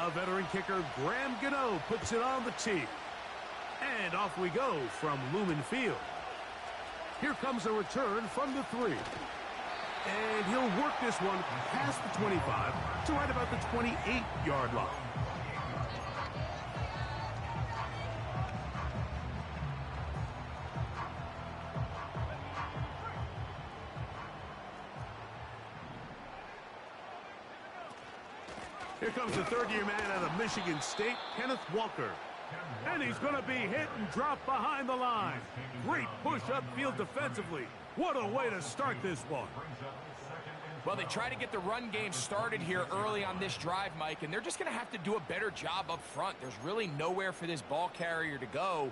Veteran kicker Graham Gano puts it on the tee. And off we go from Lumen Field. Here comes a return from the 3. And he'll work this one past the 25 to right about the 28-yard line. Here comes the third-year man out of Michigan State, Kenneth Walker. And he's going to be hit and dropped behind the line. Great push upfield defensively. What a way to start this one. Well, they try to get the run game started here early on this drive, Mike, and they're just going to have to do a better job up front. There's really nowhere for this ball carrier to go.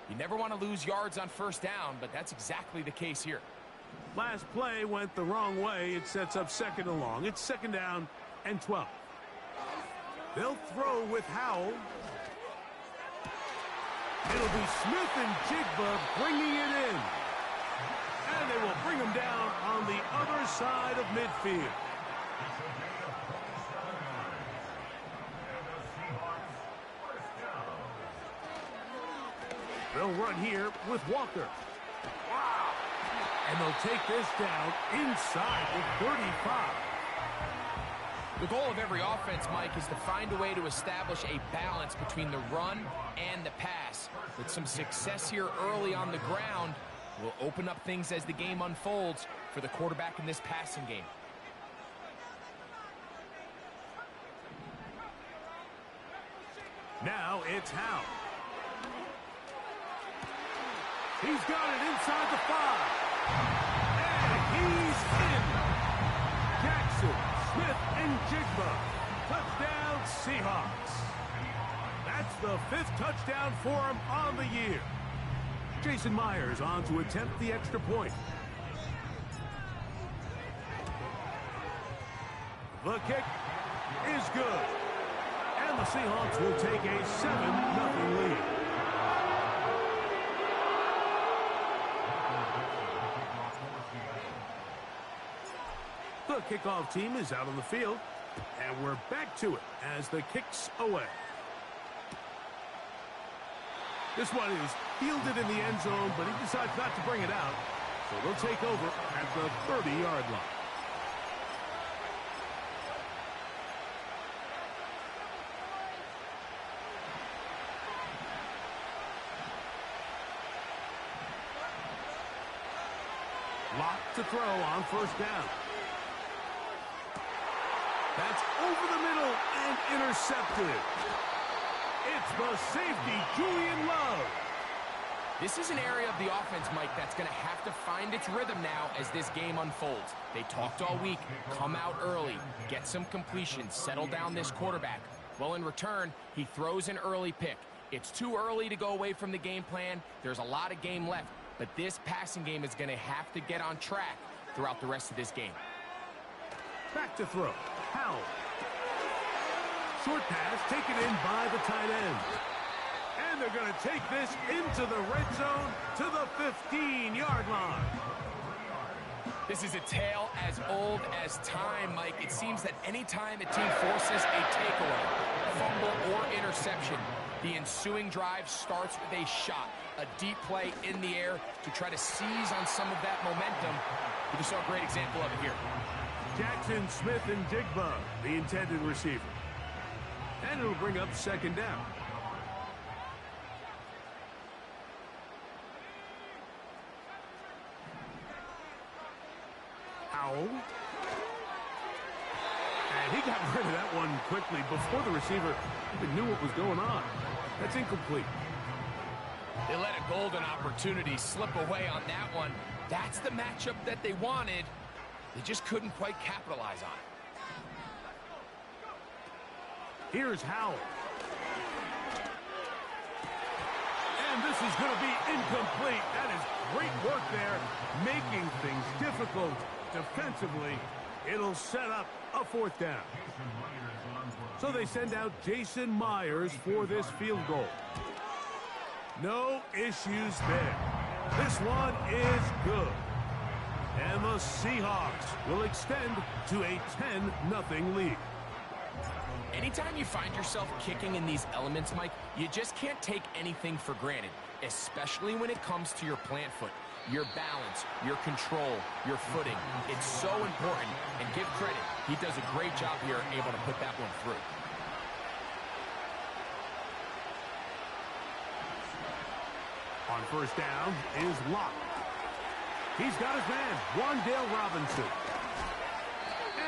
You never want to lose yards on first down, but that's exactly the case here. Last play went the wrong way. It sets up second and long. It's second down and 12. They'll throw with Howell. It'll be Smith and Jigba bringing it in. And they will bring him down on the other side of midfield. They'll run here with Walker. Wow! And they'll take this down inside the 35. The goal of every offense, Mike, is to find a way to establish a balance between the run and the pass. With some success here early on the ground, will open up things as the game unfolds for the quarterback in this passing game. Now it's Howell. He's got it inside the 5. And he's in. Jackson, Smith, and Jigba. Touchdown, Seahawks. That's the 5th touchdown for him on the year. Jason Myers on to attempt the extra point. The kick is good. And the Seahawks will take a 7-0 lead. The kickoff team is out on the field, and we're back to it as the kick's away. This one is fielded in the end zone, but he decides not to bring it out, so they'll take over at the 30-yard line. Locked to throw on first down. That's over the middle and intercepted. It's the safety, Julian Love. This is an area of the offense, Mike, that's going to have to find its rhythm now as this game unfolds. They talked all week, come out early, get some completions, settle down this quarterback. Well, in return, he throws an early pick. It's too early to go away from the game plan. There's a lot of game left, but this passing game is going to have to get on track throughout the rest of this game. Back to throw. Howell. Short pass taken in by the tight end. And they're going to take this into the red zone to the 15-yard line. This is a tale as old as time, Mike. It seems that any time a team forces a takeaway, fumble, or interception, the ensuing drive starts with a shot, a deep play in the air to try to seize on some of that momentum. We just saw a great example of it here. Jackson, Smith, and Jigba, the intended receiver. And it'll bring up second down. Howell. And he got rid of that one quickly before the receiver even knew what was going on. That's incomplete. They let a golden opportunity slip away on that one. That's the matchup that they wanted. They just couldn't quite capitalize on it. Here's Howell. And this is going to be incomplete. That is great work there, making things difficult defensively. It'll set up a fourth down. So they send out Jason Myers for this field goal. No issues there. This one is good. And the Seahawks will extend to a 10-0 lead. Anytime you find yourself kicking in these elements, Mike, you just can't take anything for granted, especially when it comes to your plant foot. Your balance, your control, your footing. It's so important, and give credit. He does a great job here able to put that one through. On first down is Locke. He's got his man, Wan'Dale Robinson.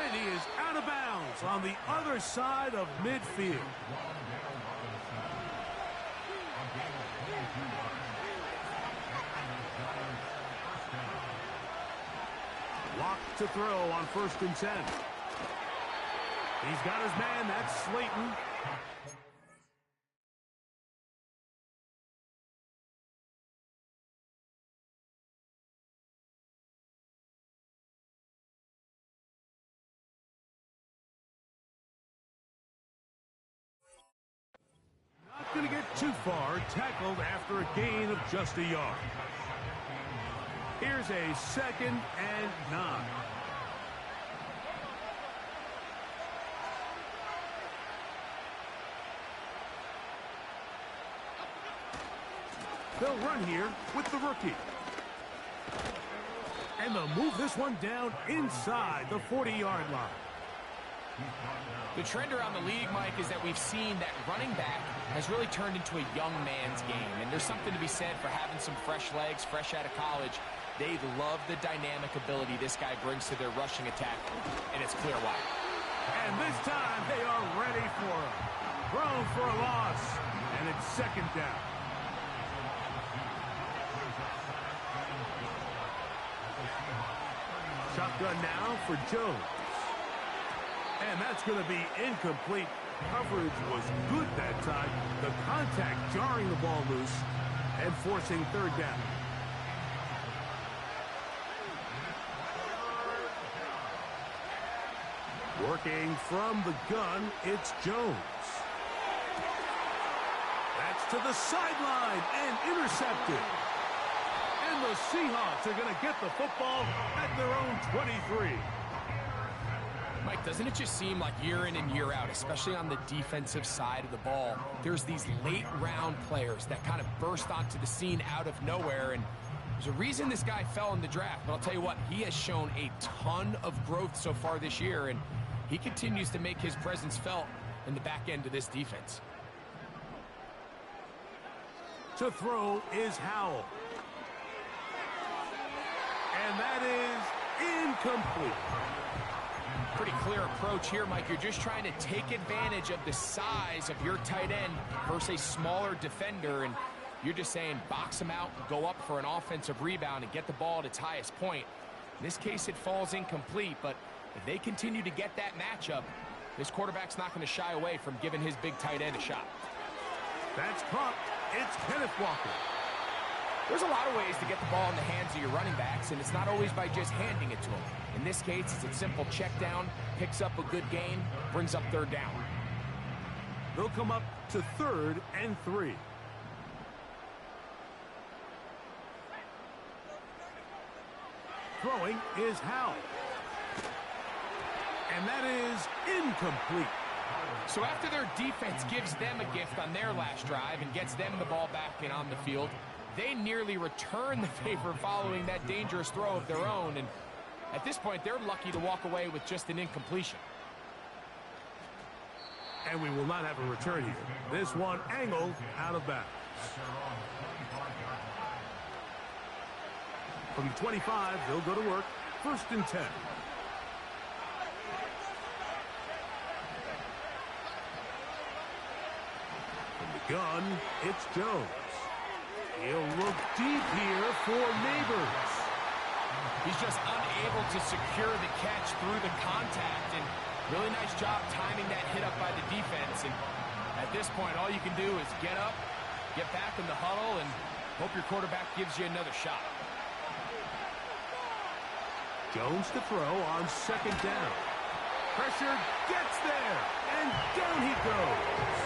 And he is out of bounds on the other side of midfield. Locke to throw on 1st and 10. He's got his man, that's Slayton. Not going to get too far, tackled after a gain of just a yard. Here's a 2nd and 9. They'll run here with the rookie. And they'll move this one down inside the 40-yard line. The trend around the league, Mike, is that we've seen that running back has really turned into a young man's game. And there's something to be said for having some fresh legs, fresh out of college. They love the dynamic ability this guy brings to their rushing attack, and it's clear why. And this time, they are ready for him. Thrown for a loss, and it's 2nd down. Shotgun now for Jones. And that's going to be incomplete. Coverage was good that time. The contact jarring the ball loose and forcing 3rd down. Working from the gun, it's Jones. That's to the sideline and intercepted. And the Seahawks are going to get the football at their own 23. Mike, doesn't it just seem like year in and year out, especially on the defensive side of the ball, there's these late-round players that kind of burst onto the scene out of nowhere, and there's a reason this guy fell in the draft, but I'll tell you what, he has shown a ton of growth so far this year, and he continues to make his presence felt in the back end of this defense. To throw is Howell. And that is incomplete. Pretty clear approach here, Mike. You're just trying to take advantage of the size of your tight end versus a smaller defender, and you're just saying box him out, go up for an offensive rebound, and get the ball at its highest point. In this case, it falls incomplete, but if they continue to get that matchup, this quarterback's not going to shy away from giving his big tight end a shot. That's caught. It's Kenneth Walker. There's a lot of ways to get the ball in the hands of your running backs, and it's not always by just handing it to them. In this case, it's a simple check down, picks up a good gain, brings up 3rd down. They'll come up to 3rd and 3. Throwing is Howell. And that is incomplete. So after their defense gives them a gift on their last drive and gets them the ball back and on the field, they nearly return the favor following that dangerous throw of their own. And at this point, they're lucky to walk away with just an incompletion. And we will not have a return here. This one angled out of bounds. From the 25, they'll go to work. 1st and 10. From the gun, it's Jones. He'll look deep here for Neighbors. He's just unable to secure the catch through the contact, and really nice job timing that hit up by the defense. And at this point, all you can do is get up, get back in the huddle, and hope your quarterback gives you another shot. Jones to throw on 2nd down. Pressure gets there, and down he goes.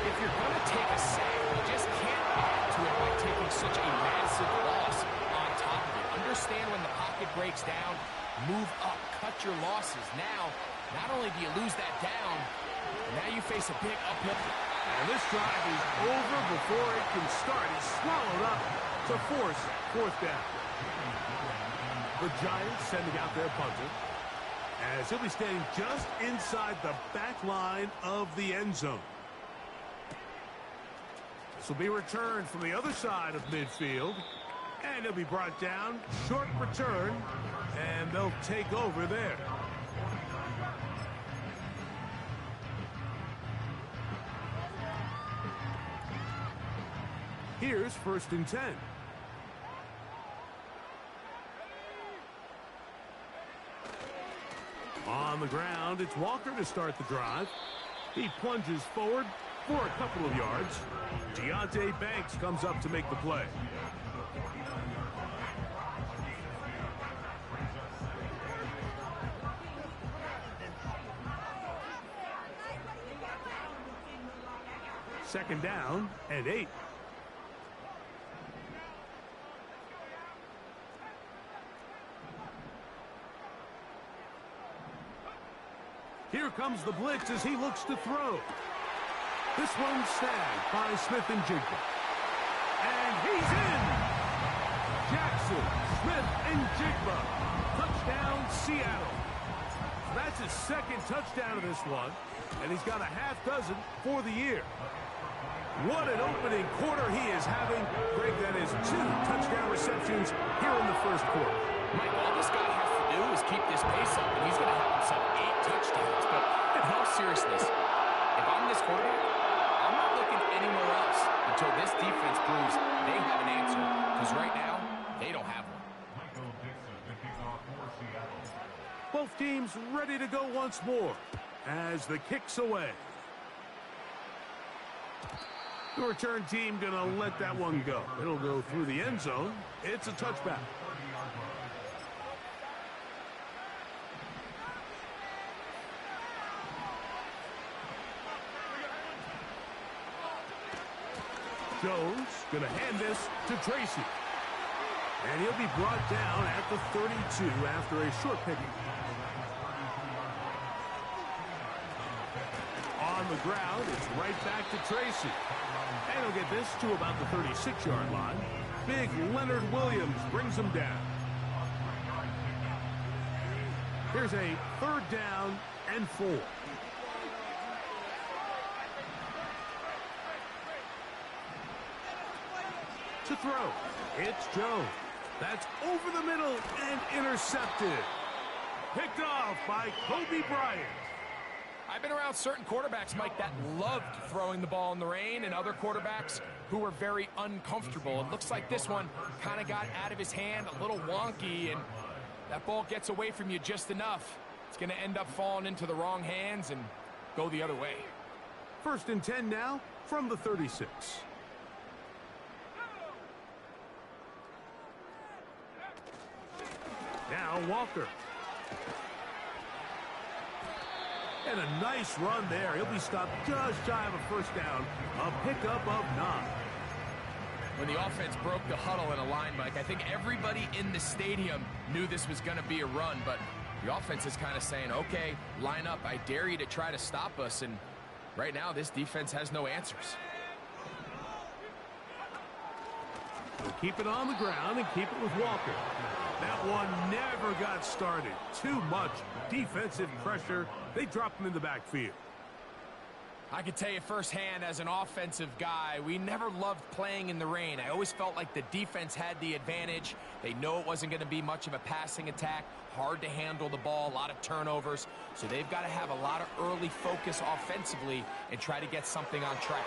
If you're going to take a sack, you just can't add to it by taking such a massive loss on top of it. Understand when the pocket breaks down, move up, cut your losses. Now, not only do you lose that down, now you face a big uphill. And this drive is over before it can start. He's swallowed up to force fourth down. The Giants sending out their punter, as he'll be standing just inside the back line of the end zone. This will be returned from the other side of midfield, and he'll be brought down. Short return, and they'll take over there. Here's 1st and 10. On the ground, it's Walker to start the drive. He plunges forward for a couple of yards. Deonte Banks comes up to make the play. Second down and 8. Here comes the blitz as he looks to throw. This one's snagged by Smith-Njigba. And he's in! Jackson, Smith-Njigba. Touchdown, Seattle. That's his second touchdown of this one, and he's got a half dozen for the year. What an opening quarter he is having. Greg, that is 2 touchdown receptions here in the first quarter. Mike, all this guy has to do is keep this pace up, and he's going to have himself 8 touchdowns. But in all seriousness, if I'm this quarterback, I'm not looking anywhere else until this defense proves they have an answer. Because right now, they don't have one. Both teams ready to go once more as the kick's away. The return team going to let that one go. It'll go through the end zone. It's a touchback. Jones going to hand this to Tracy. And he'll be brought down at the 32 after a short pickup. On the ground, it's right back to Tracy. And he'll get this to about the 36-yard line. Big Leonard Williams brings him down. Here's a 3rd down and 4. To throw, it's Jones. That's over the middle and intercepted. Picked off by Kobe Bryant. I've been around certain quarterbacks, Mike, that loved throwing the ball in the rain, and other quarterbacks who were very uncomfortable. It looks like this one kind of got out of his hand, a little wonky, and that ball gets away from you just enough. It's going to end up falling into the wrong hands and go the other way. 1st and 10 now from the 36. Now Walker. And a nice run there. He'll be stopped just shy of a 1st down. A pickup of 9. When the offense broke the huddle in a line, Mike, I think everybody in the stadium knew this was going to be a run, but the offense is kind of saying, okay, line up. I dare you to try to stop us, and right now this defense has no answers. They'll keep it on the ground and keep it with Walker. That one never got started. Too much defensive pressure. They dropped him in the backfield. I can tell you firsthand as an offensive guy, we never loved playing in the rain. I always felt like the defense had the advantage. They know it wasn't going to be much of a passing attack. Hard to handle the ball, a lot of turnovers. So they've got to have a lot of early focus offensively and try to get something on track.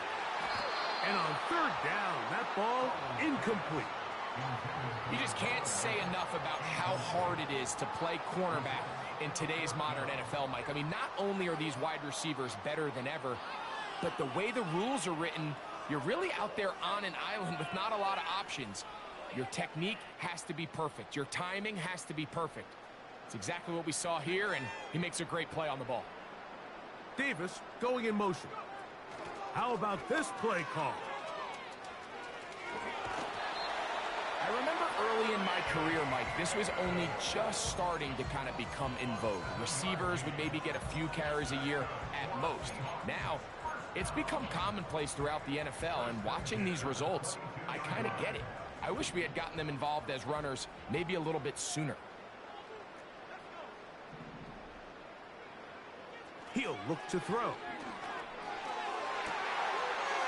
And on 3rd down, that ball incomplete. You just can't say enough about how hard it is to play cornerback in today's modern NFL, Mike. I mean, not only are these wide receivers better than ever, but the way the rules are written, you're really out there on an island with not a lot of options. Your technique has to be perfect. Your timing has to be perfect. It's exactly what we saw here, and he makes a great play on the ball. Davis going in motion. How about this play call? I remember early in my career, Mike, this was only just starting to kind of become in vogue. Receivers would maybe get a few carries a year at most. Now, it's become commonplace throughout the NFL, and watching these results, I kind of get it. I wish we had gotten them involved as runners maybe a little bit sooner. He'll look to throw.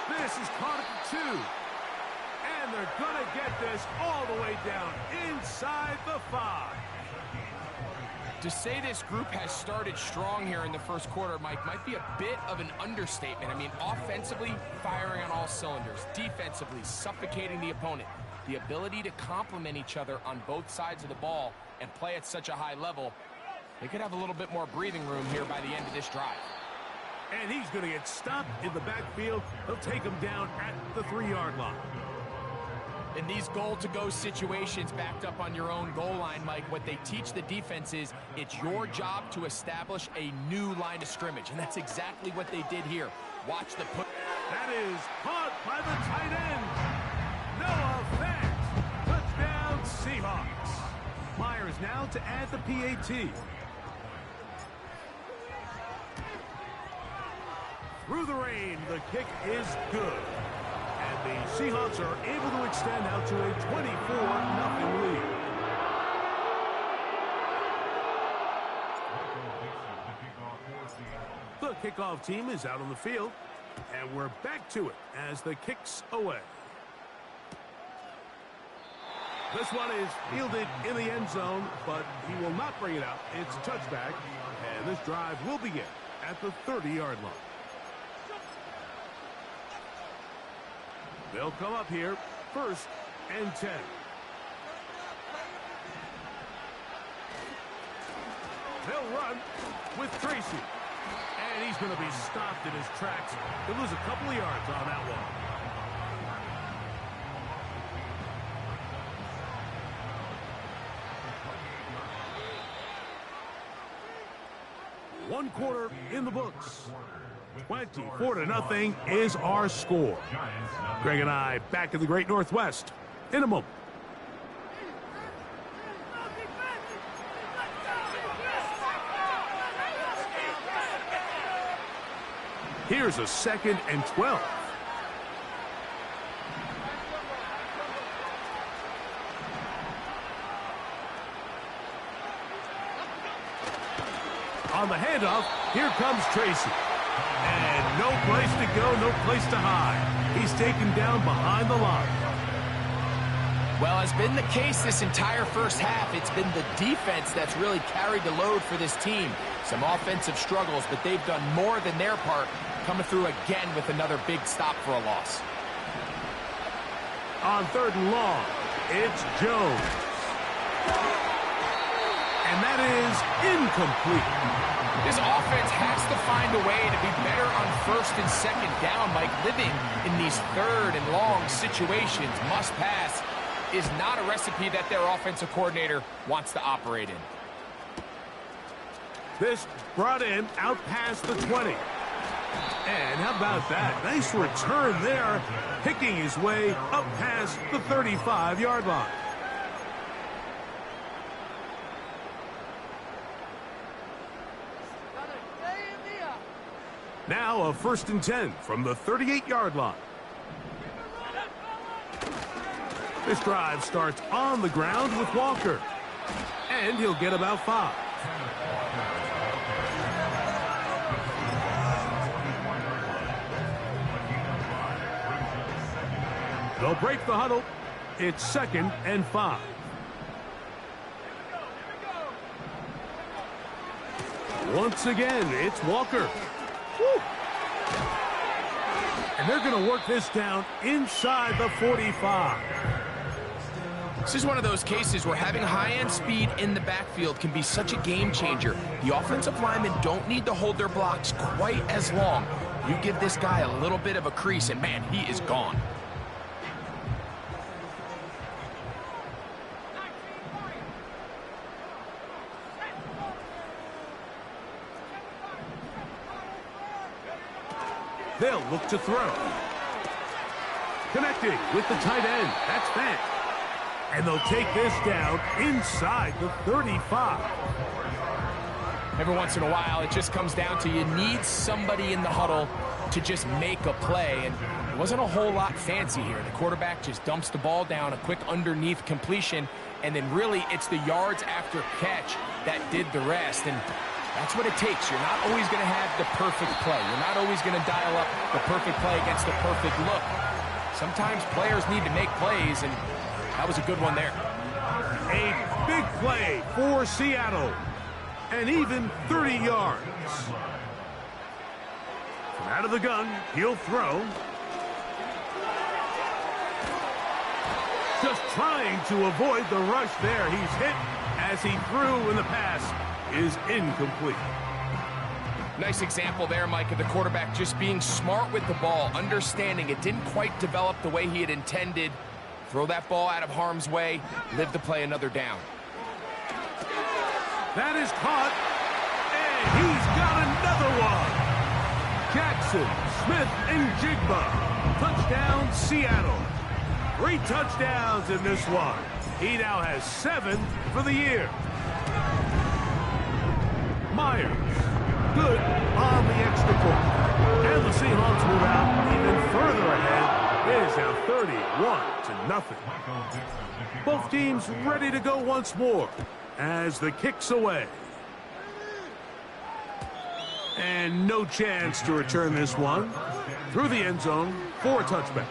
This is caught at the 2. And they're going to get this all the way down inside the 5. To say this group has started strong here in the first quarter, Mike, might be a bit of an understatement. I mean, offensively, firing on all cylinders. Defensively, suffocating the opponent. The ability to complement each other on both sides of the ball and play at such a high level, they could have a little bit more breathing room here by the end of this drive. And he's going to get stopped in the backfield. He'll take him down at the 3-yard line. In these goal-to-go situations backed up on your own goal line, Mike, what they teach the defense is it's your job to establish a new line of scrimmage, and that's exactly what they did here. Watch the put. That is caught by the tight end. Noah Fant. Touchdown, Seahawks. Myers now to add the PAT. Through the rain, the kick is good. And the Seahawks are able to extend out to a 24-0 lead. The kickoff team is out on the field, and we're back to it as the kick's away. This one is fielded in the end zone, but he will not bring it out. It's a touchback, and this drive will begin at the 30-yard line. They'll come up here, 1st and 10. They'll run with Tracy. And he's going to be stopped in his tracks. He'll lose a couple of yards on that one. 1 quarter in the books. 24-0 is our score. Greg and I back in the Great Northwest in a moment. Here's a 2nd and 12. On the handoff, here comes Tracy. And no place to go, no place to hide. He's taken down behind the line. Well, as been the case this entire first half, it's been the defense that's really carried the load for this team. Some offensive struggles, but they've done more than their part, coming through again with another big stop for a loss. On 3rd and long, it's Jones. And that is incomplete. This offense has to find a way to be better on 1st and 2nd down. Like, living in these 3rd and long situations, must pass, is not a recipe that their offensive coordinator wants to operate in. This brought in out past the 20. And how about that? Nice return there, picking his way up past the 35-yard line. Now a 1st and 10 from the 38-yard line. This drive starts on the ground with Walker. And he'll get about 5. They'll break the huddle. It's 2nd and 5. Once again, it's Walker. Woo. And they're going to work this down inside the 45. This is one of those cases where having high-end speed in the backfield can be such a game changer. The offensive linemen don't need to hold their blocks quite as long. You give this guy a little bit of a crease, and man, he is gone. They'll look to throw. Connecting with the tight end. That's Fant. And they'll take this down inside the 35. Every once in a while, it just comes down to you need somebody in the huddle to just make a play. And it wasn't a whole lot fancy here. The quarterback just dumps the ball down, a quick underneath completion, and then really it's the yards after catch that did the rest. And that's what it takes. You're not always going to have the perfect play. You're not always going to dial up the perfect play against the perfect look. Sometimes players need to make plays, and that was a good one there. A big play for Seattle. And even 30 yards. From out of the gun, he'll throw. Just trying to avoid the rush there. He's hit as he threw, and the pass is incomplete. Nice example there, Mike, of the quarterback just being smart with the ball, understanding it didn't quite develop the way he had intended. Throw that ball out of harm's way, live to play another down. That is caught, and he's got another one. Jackson, Smith, and Jigba. Touchdown, Seattle. 3 touchdowns in this one. He now has 7 for the year. Myers, good on the extra point. And the Seahawks move out even further ahead. It is now 31-0. Both teams ready to go once more as the kick's away. And no chance to return this one. Through the end zone for a touchback.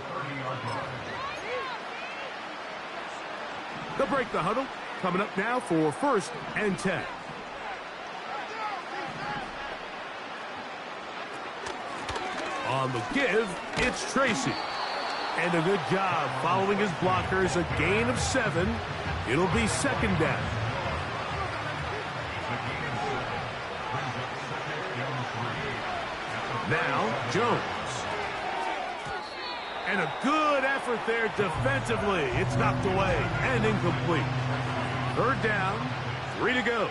They'll break the huddle. Coming up now for 1st and 10. On the give, it's Tracy. And a good job following his blockers. A gain of 7. It'll be 2nd down. Now, Jones. And a good effort there defensively. It's knocked away and incomplete. 3rd down, 3 to go.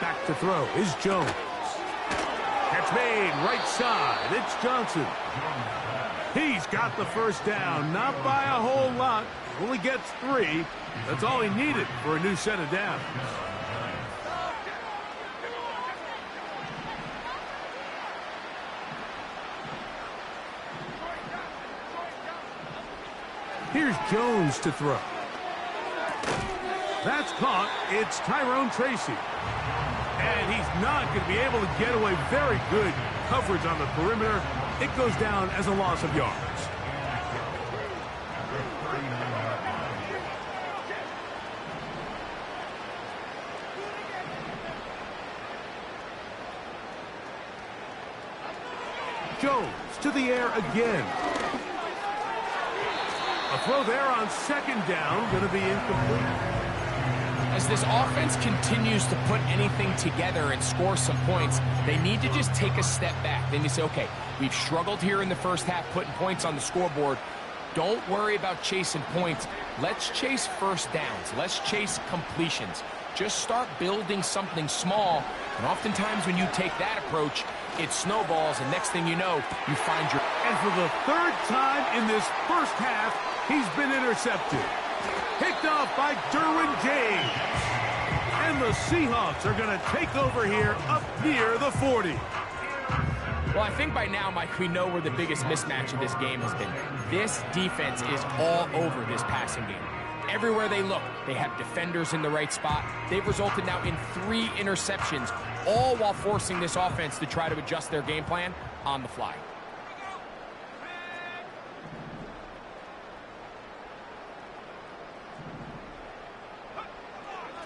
Back to throw is Jones. Catch made, right side. It's Johnson. He's got the 1st down, not by a whole lot. Only gets 3. That's all he needed for a new set of downs. Here's Jones to throw. That's caught. It's Tyrone Tracy. And he's not going to be able to get away. Very good coverage on the perimeter. It goes down as a loss of yards. Jones to the air again. A throw there on 2nd down, going to be incomplete. As this offense continues to put anything together and score some points, they need to just take a step back. Then you say, okay, we've struggled here in the first half putting points on the scoreboard. Don't worry about chasing points. Let's chase 1st downs. Let's chase completions. Just start building something small. And oftentimes when you take that approach, it snowballs, and next thing you know, you find your... And for the 3rd time in this first half, he's been intercepted. Picked off by Derwin James. And the Seahawks are going to take over here up near the 40. Well, I think by now, Mike, we know where the biggest mismatch of this game has been. This defense is all over this passing game. Everywhere they look, they have defenders in the right spot. They've resulted now in 3 interceptions, all while forcing this offense to try to adjust their game plan on the fly.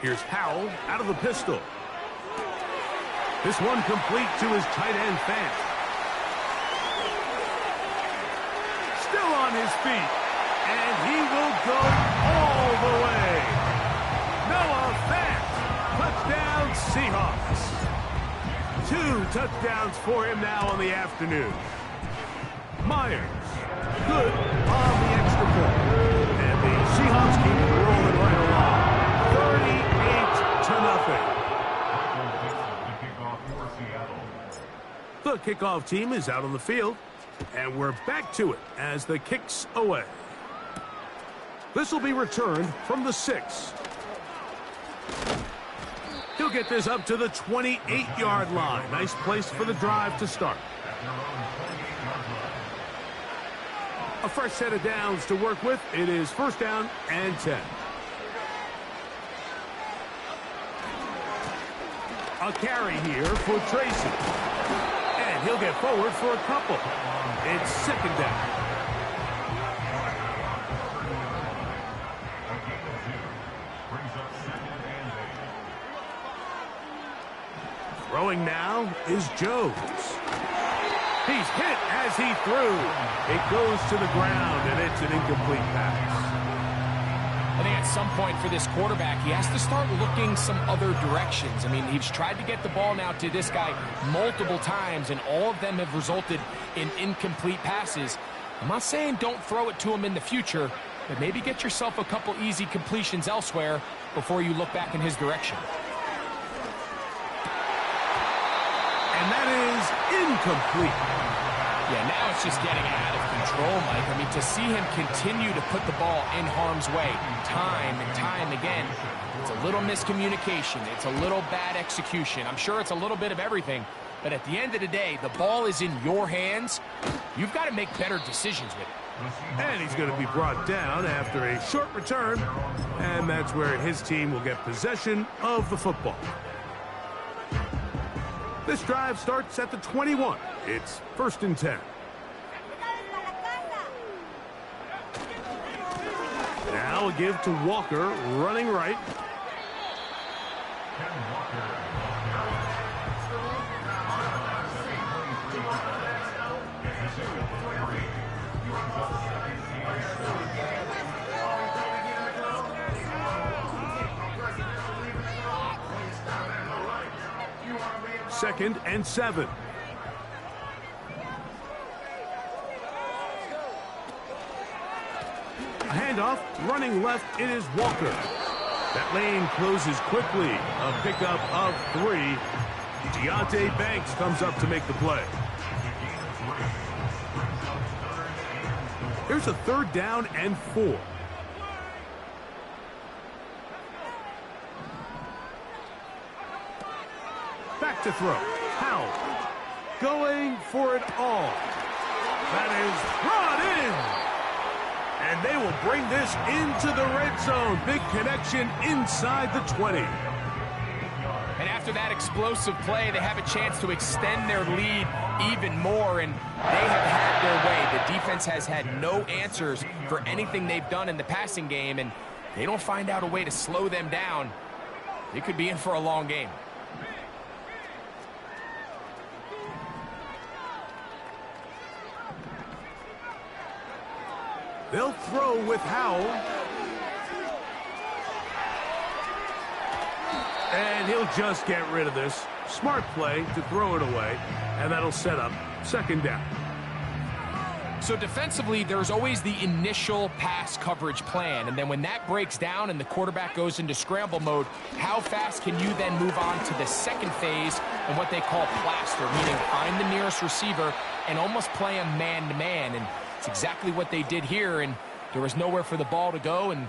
Here's Howell out of the pistol. This one complete to his tight end, Fant. Still on his feet. And he will go all the way. Noah Fant. Touchdown, Seahawks. 2 touchdowns for him now on the afternoon. Myers. Good on the extra point. And the Seahawks keep rolling right along. 38-0. The kickoff team is out on the field. And we're back to it as the kick's away. This will be returned from the 6. He'll get this up to the 28-yard line. Nice place for the drive to start. A fresh set of downs to work with. It is first down and 10. A carry here for Tracy. And he'll get forward for a couple. It's second down. Throwing now is Jones. He's hit as he threw. It goes to the ground, and it's an incomplete pass. I think at some point for this quarterback, he has to start looking some other directions. I mean, he's tried to get the ball now to this guy multiple times, and all of them have resulted in incomplete passes. I'm not saying don't throw it to him in the future, but maybe get yourself a couple easy completions elsewhere before you look back in his direction. And that is incomplete. Yeah, now it's just getting out of control, Mike. I mean, to see him continue to put the ball in harm's way time and time again, it's a little miscommunication. It's a little bad execution. I'm sure it's a little bit of everything. But at the end of the day, the ball is in your hands. You've got to make better decisions with it. And he's going to be brought down after a short return. And that's where his team will get possession of the football. This drive starts at the 21. It's first and 10. Now a give to Walker, running right. Second and 7. A handoff, running left, it is Walker. That lane closes quickly. A pickup of 3. Deonte Banks comes up to make the play. Here's a third down and 4. Back to throw. Howell going for it all. That is brought in. And they will bring this into the red zone. Big connection inside the 20. And after that explosive play, they have a chance to extend their lead even more, and they have had their way. The defense has had no answers for anything they've done in the passing game, and they don't find out a way to slow them down. They could be in for a long game. They'll throw with Howell. And he'll just get rid of this. Smart play to throw it away. And that'll set up second down. So defensively, there's always the initial pass coverage plan. And then when that breaks down and the quarterback goes into scramble mode, how fast can you then move on to the second phase and what they call plaster, meaning find the nearest receiver and almost play him man-to-man. And it's exactly what they did here, and there was nowhere for the ball to go, and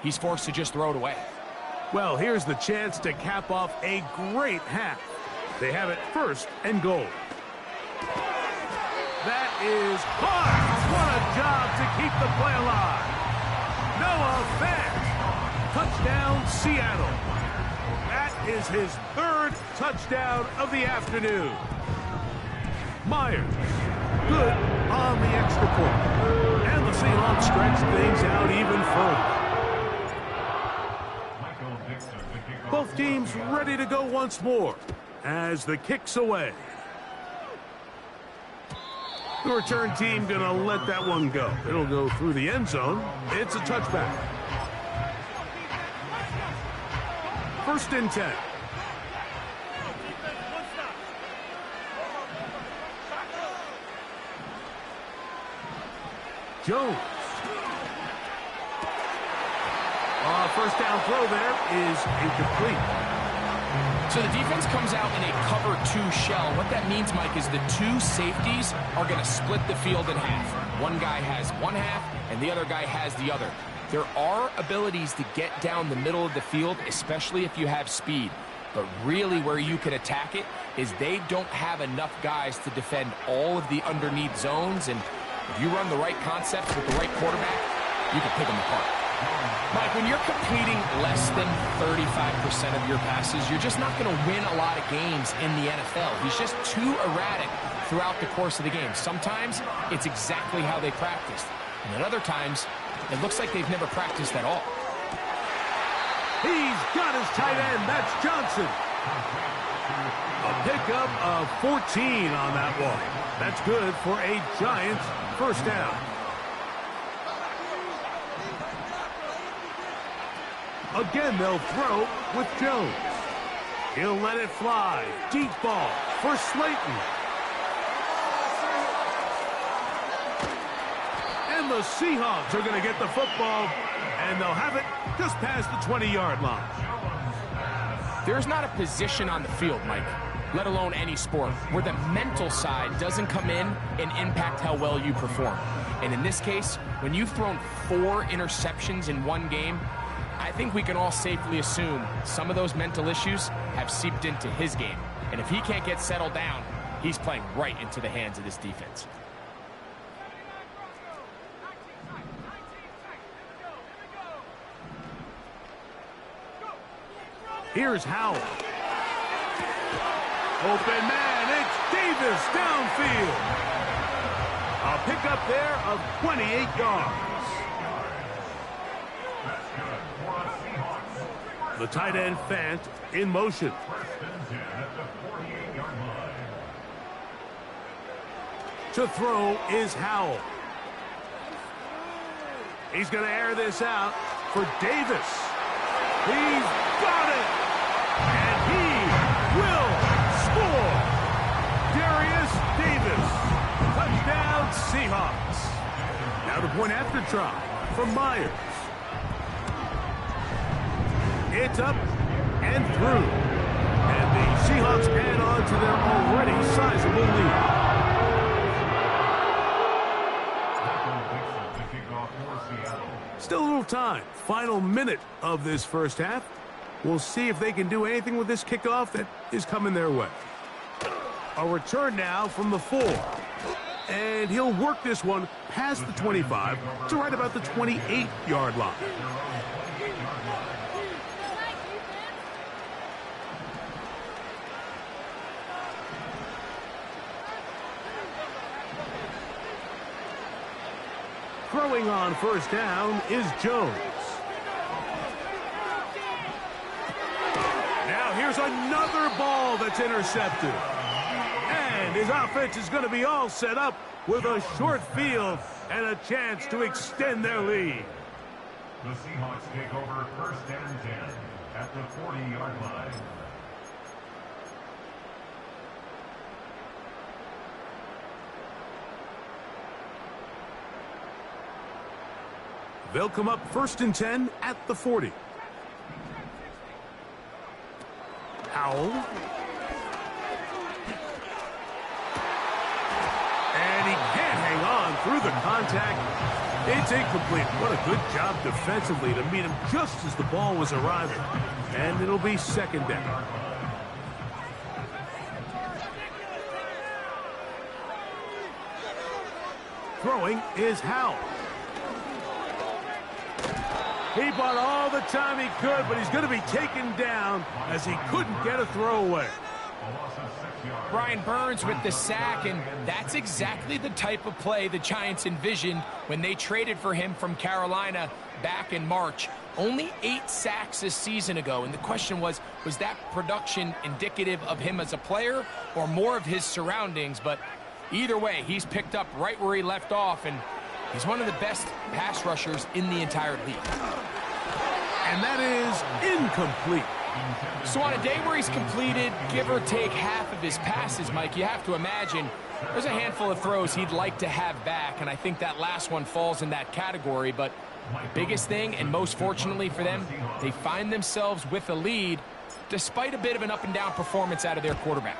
he's forced to just throw it away. Well, here's the chance to cap off a great half. They have it first and goal. That is hard. What a job to keep the play alive. Noah Fant. Touchdown, Seattle. That is his 3rd touchdown of the afternoon. Myers. Good on the extra point. And the Seahawks stretch things out even further. Both teams ready to go once more as the kick's away. The return team going to let that one go. It'll go through the end zone. It's a touchback. First and 10. Jones. First down throw there is incomplete. So the defense comes out in a cover 2 shell. What that means, Mike, is the 2 safeties are going to split the field in half. One guy has one half, and the other guy has the other. There are abilities to get down the middle of the field, especially if you have speed. But really where you can attack it is they don't have enough guys to defend all of the underneath zones. And if you run the right concepts with the right quarterback, you can pick them apart. Mike, when you're completing less than 35% of your passes, you're just not going to win a lot of games in the NFL. He's just too erratic throughout the course of the game. Sometimes it's exactly how they practiced. And at other times, it looks like they've never practiced at all. He's got his tight end. That's Johnson. A pickup of 14 on that one. That's good for a Giants first down. Again, they'll throw with Jones. He'll let it fly. Deep ball for Slayton. And the Seahawks are going to get the football, and they'll have it just past the 20-yard line. There's not a position on the field, Mike, let alone any sport, where the mental side doesn't come in and impact how well you perform. And in this case, when you've thrown 4 interceptions in one game, I think we can all safely assume some of those mental issues have seeped into his game. And if he can't get settled down, he's playing right into the hands of this defense. Here's Howell. Open man, it's Davis downfield. A pickup there of 28 yards. The tight end Fant in motion. To throw is Howell. He's going to air this out for Davis. He's got it. And he will score. Darius Davis. Touchdown Seahawks. Now the point after try from Myers. It's up and through. And the Seahawks add on to their already sizable lead. Still a little time. Final minute of this first half. We'll see if they can do anything with this kickoff that is coming their way. A return now from the 4. And he'll work this one past the 25 to right about the 28-yard line. Throwing on first down is Jones. Now here's another ball that's intercepted. And his offense is going to be all set up with a short field and a chance to extend their lead. The Seahawks take over first and 10 at the 40-yard line. They'll come up first and 10 at the 40. Howell. And he can't hang on through the contact. It's incomplete. What a good job defensively to meet him just as the ball was arriving. And it'll be second down. Throwing is Howell. He bought all the time he could, but he's going to be taken down as he couldn't get a throwaway. Brian Burns with the sack, and that's exactly the type of play the Giants envisioned when they traded for him from Carolina back in March. Only 8 sacks a season ago, and the question was that production indicative of him as a player or more of his surroundings? But either way, he's picked up right where he left off, and he's one of the best pass rushers in the entire league. And that is incomplete. So on a day where he's completed, give or take half of his passes, Mike, you have to imagine there's a handful of throws he'd like to have back, and I think that last one falls in that category. But the biggest thing, and most fortunately for them, they find themselves with a lead, despite a bit of an up-and-down performance out of their quarterback.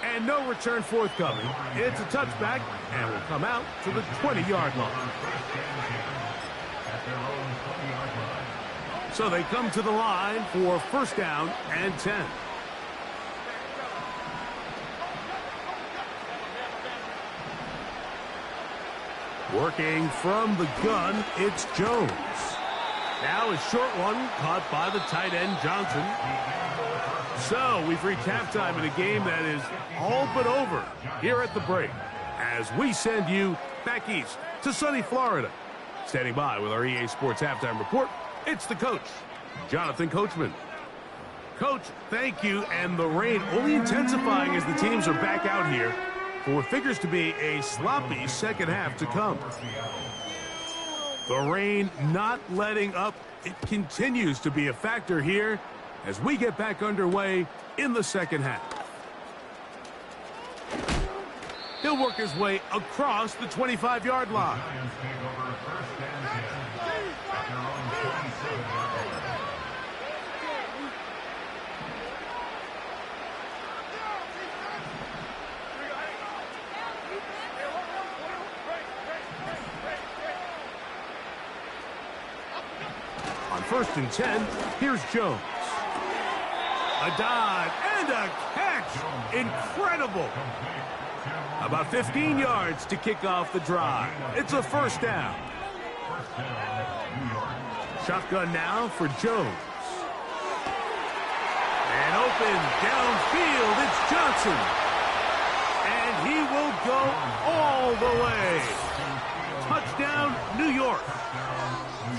And no return forthcoming. It's a touchback, and will come out to the 20-yard line. So they come to the line for first down and 10. Working from the gun, it's Jones. Now a short one caught by the tight end Johnson. So we've reached halftime in a game that is all but over here at the break, as we send you back east to sunny Florida. Standing by with our EA Sports Halftime Report, it's the coach, Jonathan Coachman. Coach, thank you, and the rain only intensifying as the teams are back out here for what figures to be a sloppy second half to come. The rain not letting up. It continues to be a factor here as we get back underway in the second half. He'll work his way across the 25-yard line. On 1st and 10, here's Jones. A dive and a catch. Incredible. About 15 yards to kick off the drive. It's a first down. Shotgun now for Jones. And open downfield, it's Johnson. And he will go all the way. Touchdown, New York.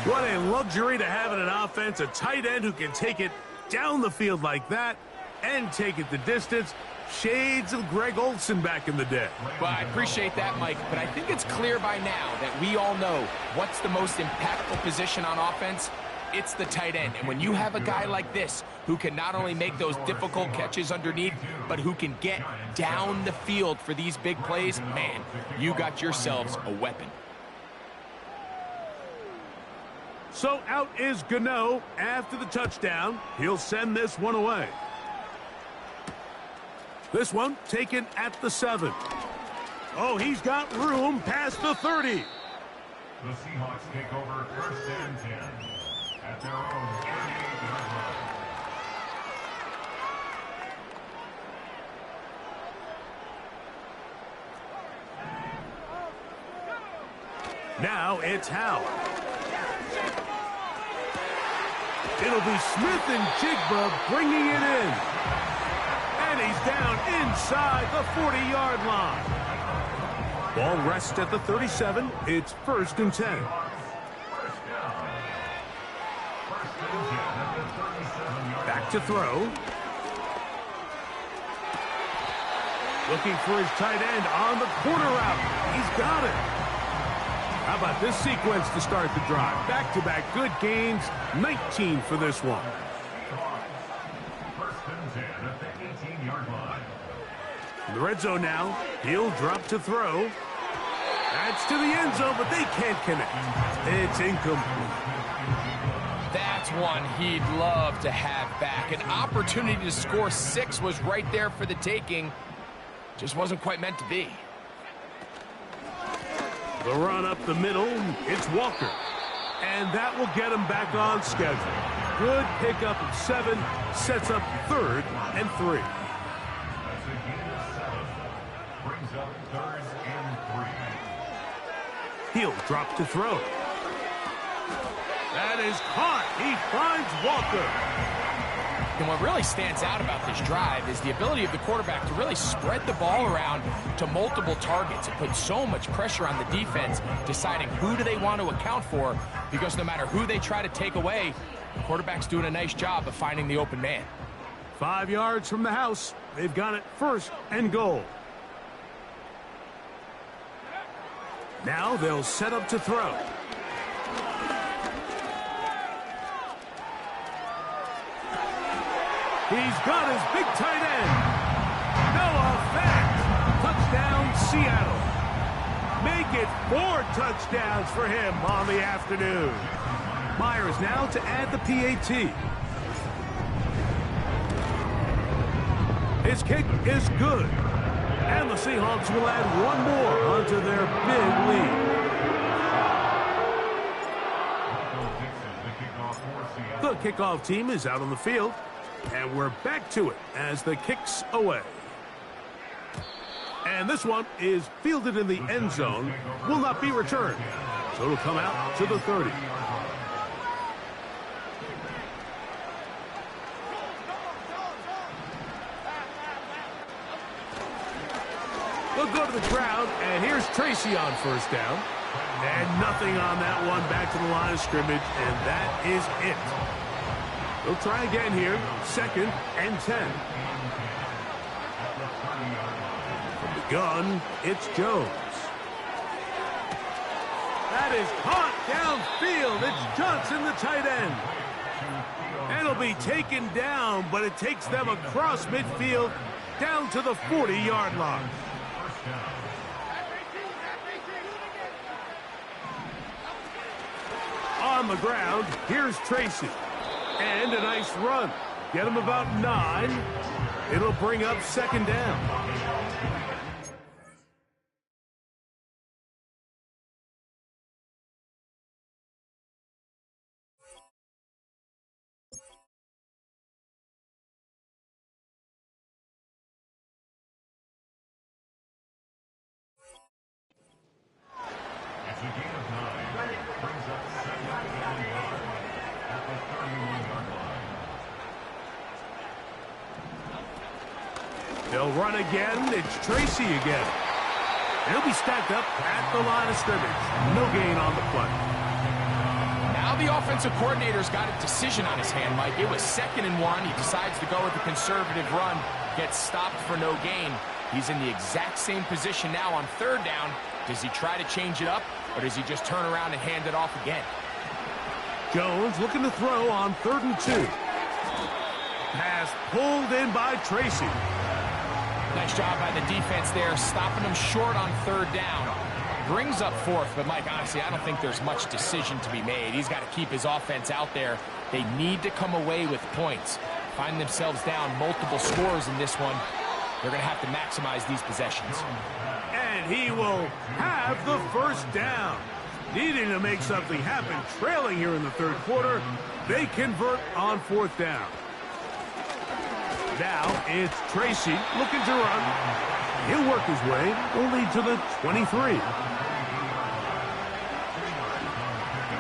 What a luxury to have in an offense, a tight end who can take it down the field like that and take it the distance. Shades of Greg Olsen back in the day. Well, I appreciate that, Mike, but I think it's clear by now that we all know what's the most impactful position on offense. It's the tight end. And when you have a guy like this who can not only make those difficult catches underneath, but who can get down the field for these big plays, man, you got yourselves a weapon. So out is Gano after the touchdown. He'll send this one away. This one taken at the 7. Oh, he's got room past the 30. The Seahawks take over 1st and 10 at their own 38-yard line. Now it's Howard. It'll be Smith and Jigba bringing it in. And he's down inside the 40-yard line. Ball rests at the 37. It's 1st and 10. Back to throw. Looking for his tight end on the corner route. He's got it. How about this sequence to start the drive? Back-to-back good gains, 19 for this one. 1st and 10 at the 18-yard line. In the red zone now, he'll drop to throw. That's to the end zone, but they can't connect. It's incomplete. That's one he'd love to have back. An opportunity to score 6 was right there for the taking. Just wasn't quite meant to be. The run up the middle, it's Walker. And that will get him back on schedule. Good pickup of 7, sets up 3rd and 3. That's a gain of 7. Brings up 3rd and 3. He'll drop to throw. That is caught. He finds Walker. And what really stands out about this drive is the ability of the quarterback to really spread the ball around to multiple targets. It puts so much pressure on the defense, deciding who do they want to account for, because no matter who they try to take away, the quarterback's doing a nice job of finding the open man. 5 yards from the house. They've got it 1st and goal. Now they'll set up to throw. He's got his big tight end. Noah Fant. Touchdown, Seattle. Make make it 4 touchdowns for him on the afternoon. Myers now to add the PAT. His kick is good. And the Seahawks will add one more onto their big lead. The kickoff team is out on the field. And we're back to it as the kick's away. And this one is fielded in the end zone. Will not be returned. So it'll come out to the 30. We'll go to the crowd, and here's Tracy on first down. And nothing on that one, back to the line of scrimmage, and that is it. They'll try again here, 2nd and 10. From the gun, it's Jones. That is caught downfield. It's Johnson, the tight end. And it'll be taken down, but it takes them across midfield down to the 40-yard line. On the ground, here's Tracy. And a nice run. Get him about 9. It'll bring up 2nd down. It's a gain of 9. Brings up 2nd and 1 at the 31-yard line. They'll run again. It's Tracy again. He'll be stacked up at the line of scrimmage. No gain on the play. Now the offensive coordinator's got a decision on his hand, Mike. It was 2nd and 1. He decides to go with the conservative run. Gets stopped for no gain. He's in the exact same position now on 3rd down. Does he try to change it up, or does he just turn around and hand it off again? Jones looking to throw on 3rd and 2. Pass pulled in by Tracy. Nice job by the defense there, stopping him short on 3rd down. Brings up 4th, but Mike, honestly, I don't think there's much decision to be made. He's got to keep his offense out there. They need to come away with points. Find themselves down multiple scores in this one. They're going to have to maximize these possessions. And he will have the 1st down. Needing to make something happen, trailing here in the 3rd quarter. They convert on 4th down. Now it's Tracy looking to run. He'll work his way only to the 23.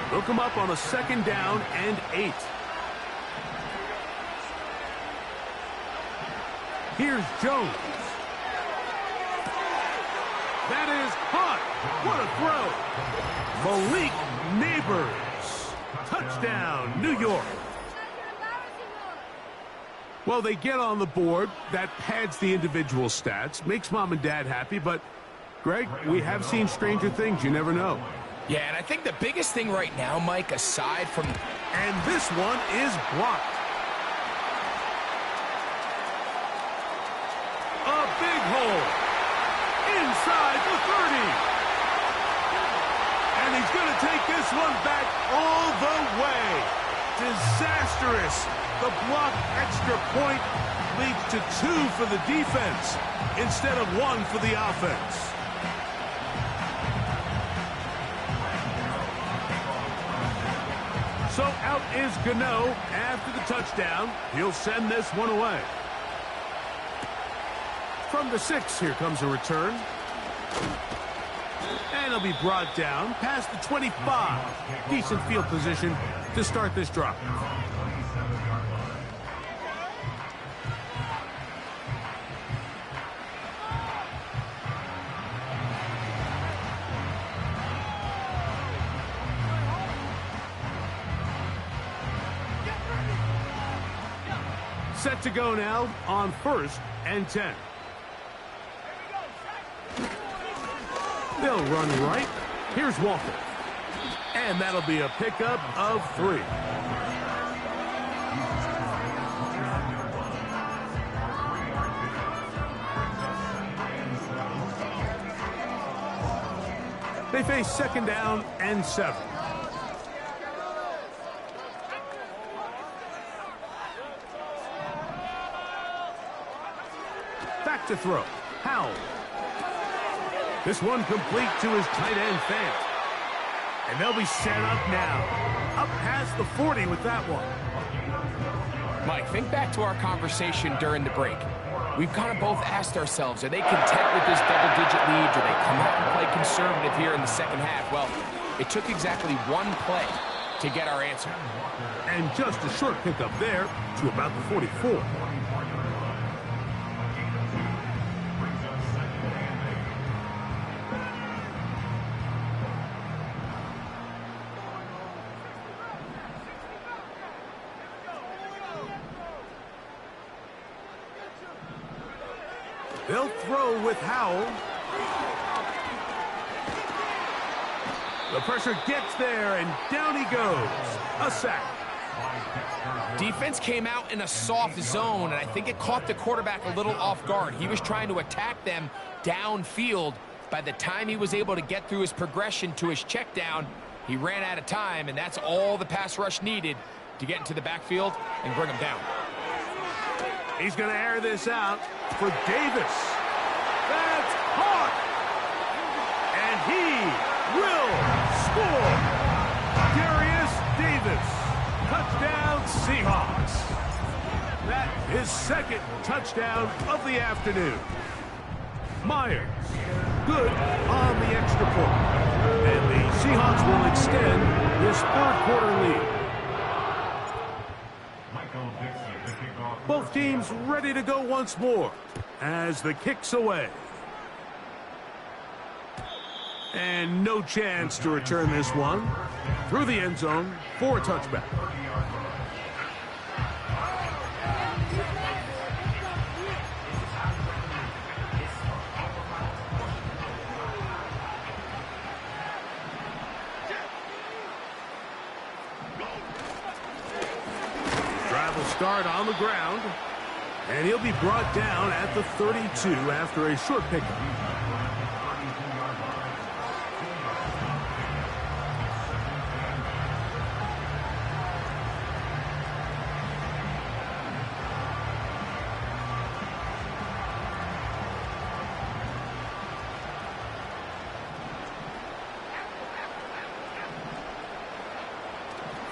They'll come up on a 2nd down and 8. Here's Jones. That is caught. What a throw. Malik Neighbors. Touchdown, New York. Well, they get on the board. That pads the individual stats. Makes mom and dad happy, but, Greg, we have seen stranger things. You never know. Yeah, and I think the biggest thing right now, Mike, aside from... And this one is blocked. A big hole. Inside the 30. And he's going to take this one back all the way. Disastrous. The blocked extra point leads to 2 for the defense instead of 1 for the offense. So out is Gano after the touchdown. He'll send this one away. From the 6, here comes a return. And he'll be brought down past the 25. Decent field position to start this drive. Set to go now on 1st and 10. They'll run right. Here's Walker. And that'll be a pickup of 3. They face 2nd down and 7. Back to throw. Howell. This one complete to his tight end, Fant. And they'll be set up now. Up past the 40 with that one. Mike, think back to our conversation during the break. We've kind of both asked ourselves, are they content with this double-digit lead? Do they come out and play conservative here in the second half? Well, it took exactly one play to get our answer. And just a short pickup there to about the 44. They'll throw with Howell. The pressure gets there, and down he goes. A sack. Defense came out in a soft zone, and I think it caught the quarterback a little off guard. He was trying to attack them downfield. By the time he was able to get through his progression to his check down, he ran out of time, and that's all the pass rush needed to get into the backfield and bring him down. He's going to air this out for Davis. That's caught. And he will score. Darius Davis. Touchdown, Seahawks. That is 2nd touchdown of the afternoon. Myers, good on the extra point. And the Seahawks will extend this 3rd quarter lead. Both teams ready to go once more as the kick's away. And no chance to return this one. Through the end zone for a touchback. Start on the ground, and he'll be brought down at the 32 after a short pickup.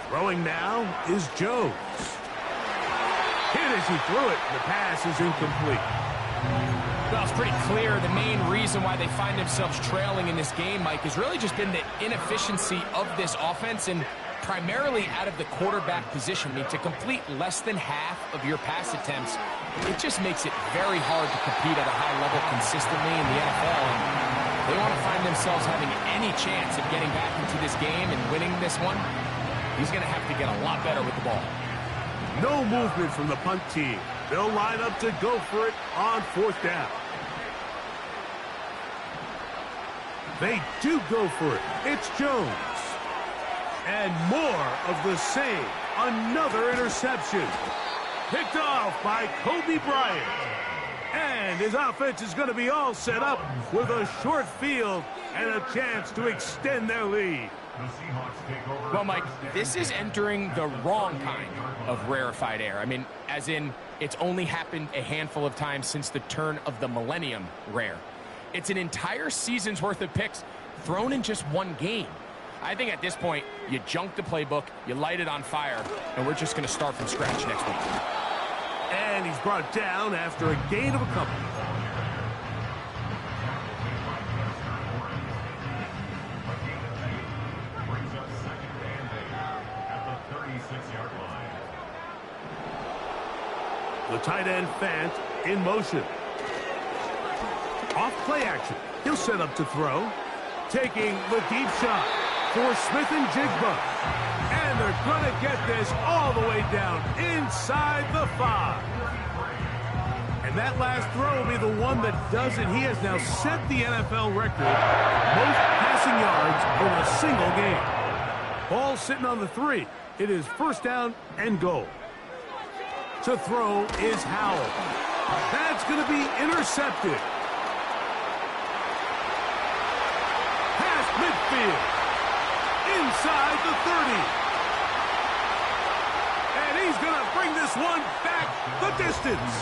Throwing now is Jones. Hit as he threw it. The pass is incomplete. Well, it's pretty clear the main reason why they find themselves trailing in this game, Mike, has really just been the inefficiency of this offense and primarily out of the quarterback position. I mean, to complete less than half of your pass attempts, it just makes it very hard to compete at a high level consistently in the NFL. And they want to find themselves having any chance of getting back into this game and winning this one. He's going to have to get a lot better with the ball. No movement from the punt team. They'll line up to go for it on 4th down. They do go for it. It's Jones. And more of the same. Another interception. Picked off by Kobe Bryant. And his offense is going to be all set up with a short field and a chance to extend their lead. Well, Mike, this is entering the wrong kind of rarefied air. I mean, as in, it's only happened a handful of times since the turn of the millennium rare. It's an entire season's worth of picks thrown in just one game. I think at this point, you junk the playbook, you light it on fire, and we're just going to start from scratch next week. And he's brought down after a gain of a couple. The tight end Fant in motion. Off play action. He'll set up to throw. Taking the deep shot for Smith and Jigba. And they're going to get this all the way down inside the 5. And that last throw will be the one that does it. He has now set the NFL record most passing yards in a single game. Ball sitting on the 3. It is 1st down and goal. To throw is Howell. That's going to be intercepted. Past midfield. midfield. Inside the 30. And he's going to bring this one back the distance.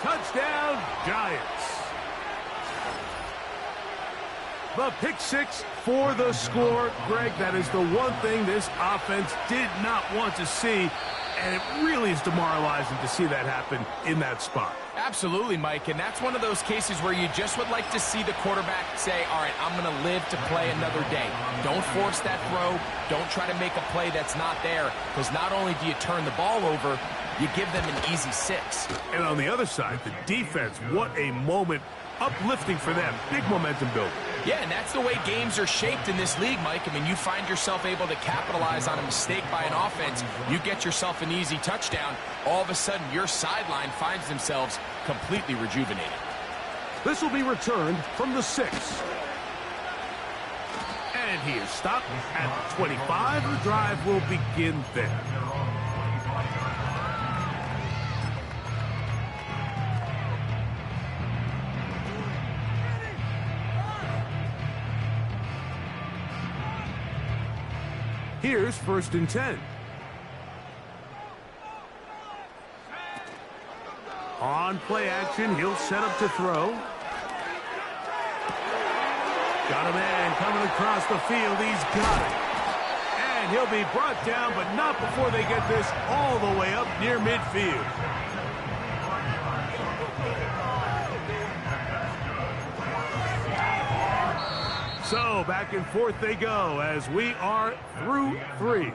Touchdown, Giants. The pick six for the score. Greg, that is the one thing this offense did not want to see, and it really is demoralizing to see that happen in that spot. Absolutely, Mike, and that's one of those cases where you just would like to see the quarterback say, all right, I'm going to live to play another day. Don't force that throw. Don't try to make a play that's not there, because not only do you turn the ball over, you give them an easy 6. And on the other side, the defense, what a moment. Uplifting for them. Big momentum building. Yeah, and that's the way games are shaped in this league, Mike. I mean, you find yourself able to capitalize on a mistake by an offense. You get yourself an easy touchdown. All of a sudden, your sideline finds themselves completely rejuvenated. This will be returned from the 6. And he is stopped at the 25. The drive will begin there. Here's 1st and 10. On play action, he'll set up to throw. Got a man coming across the field. He's got it. And he'll be brought down, but not before they get this all the way up near midfield. So, back and forth they go as we are through 3.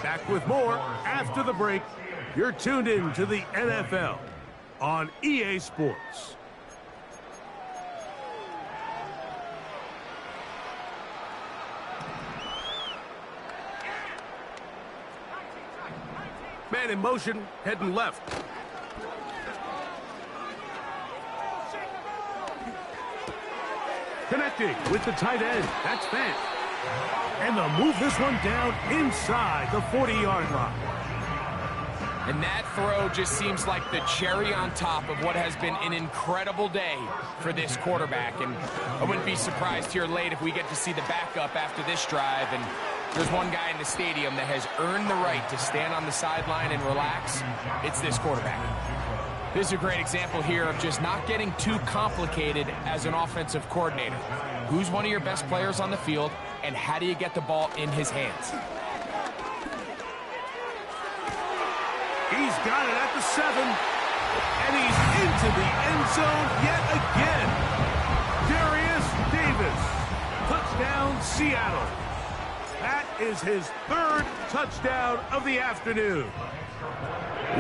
Back with more after the break. You're tuned in to the NFL on EA Sports. Man in motion, heading left. Connecting with the tight end. That's Fant. And they'll move this one down inside the 40-yard line. And that throw just seems like the cherry on top of what has been an incredible day for this quarterback. And I wouldn't be surprised here late if we get to see the backup after this drive. And there's one guy in the stadium that has earned the right to stand on the sideline and relax. It's this quarterback. This is a great example here of just not getting too complicated as an offensive coordinator. Who's one of your best players on the field, and how do you get the ball in his hands? He's got it at the 7, and he's into the end zone yet again. Darius Davis, touchdown Seattle. That is his 3rd touchdown of the afternoon.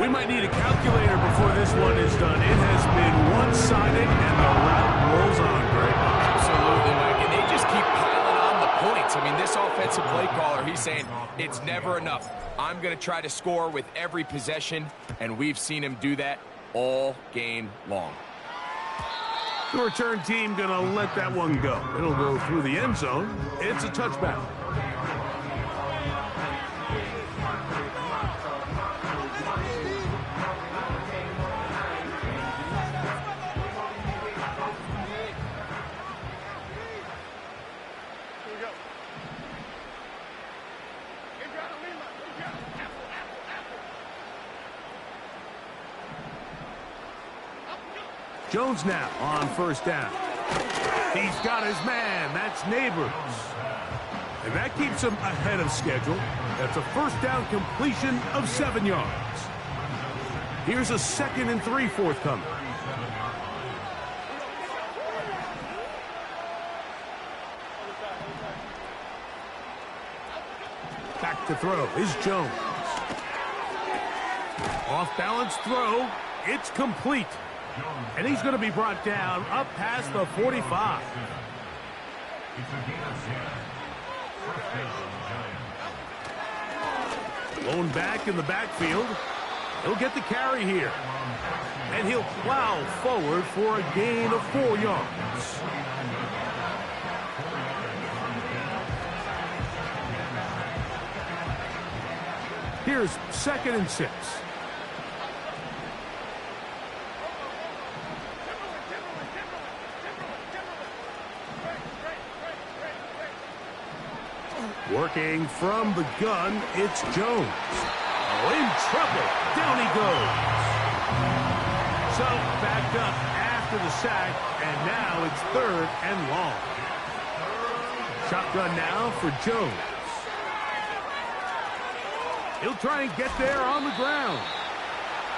We might need a calculator before this one is done. It has been one-sided, and the route rolls on, Greg. Absolutely, Mike. And they just keep piling on the points. I mean, this offensive play caller, he's saying it's never enough. I'm going to try to score with every possession, and we've seen him do that all game long. The return team going to let that one go. It'll go through the end zone. It's a touchback. Jones now on 1st down. He's got his man. That's Neighbors. And that keeps him ahead of schedule. That's a 1st down completion of 7 yards. Here's a 2nd and 3 forthcoming. Back to throw is Jones. Off balance throw. It's complete. And he's going to be brought down up past the 45. Blown back in the backfield. He'll get the carry here. And he'll plow forward for a gain of 4 yards. Here's 2nd and 6. Working from the gun, it's Jones. Oh, in trouble. Down he goes. So, backed up after the sack, and now it's 3rd and long. Shotgun now for Jones. He'll try and get there on the ground.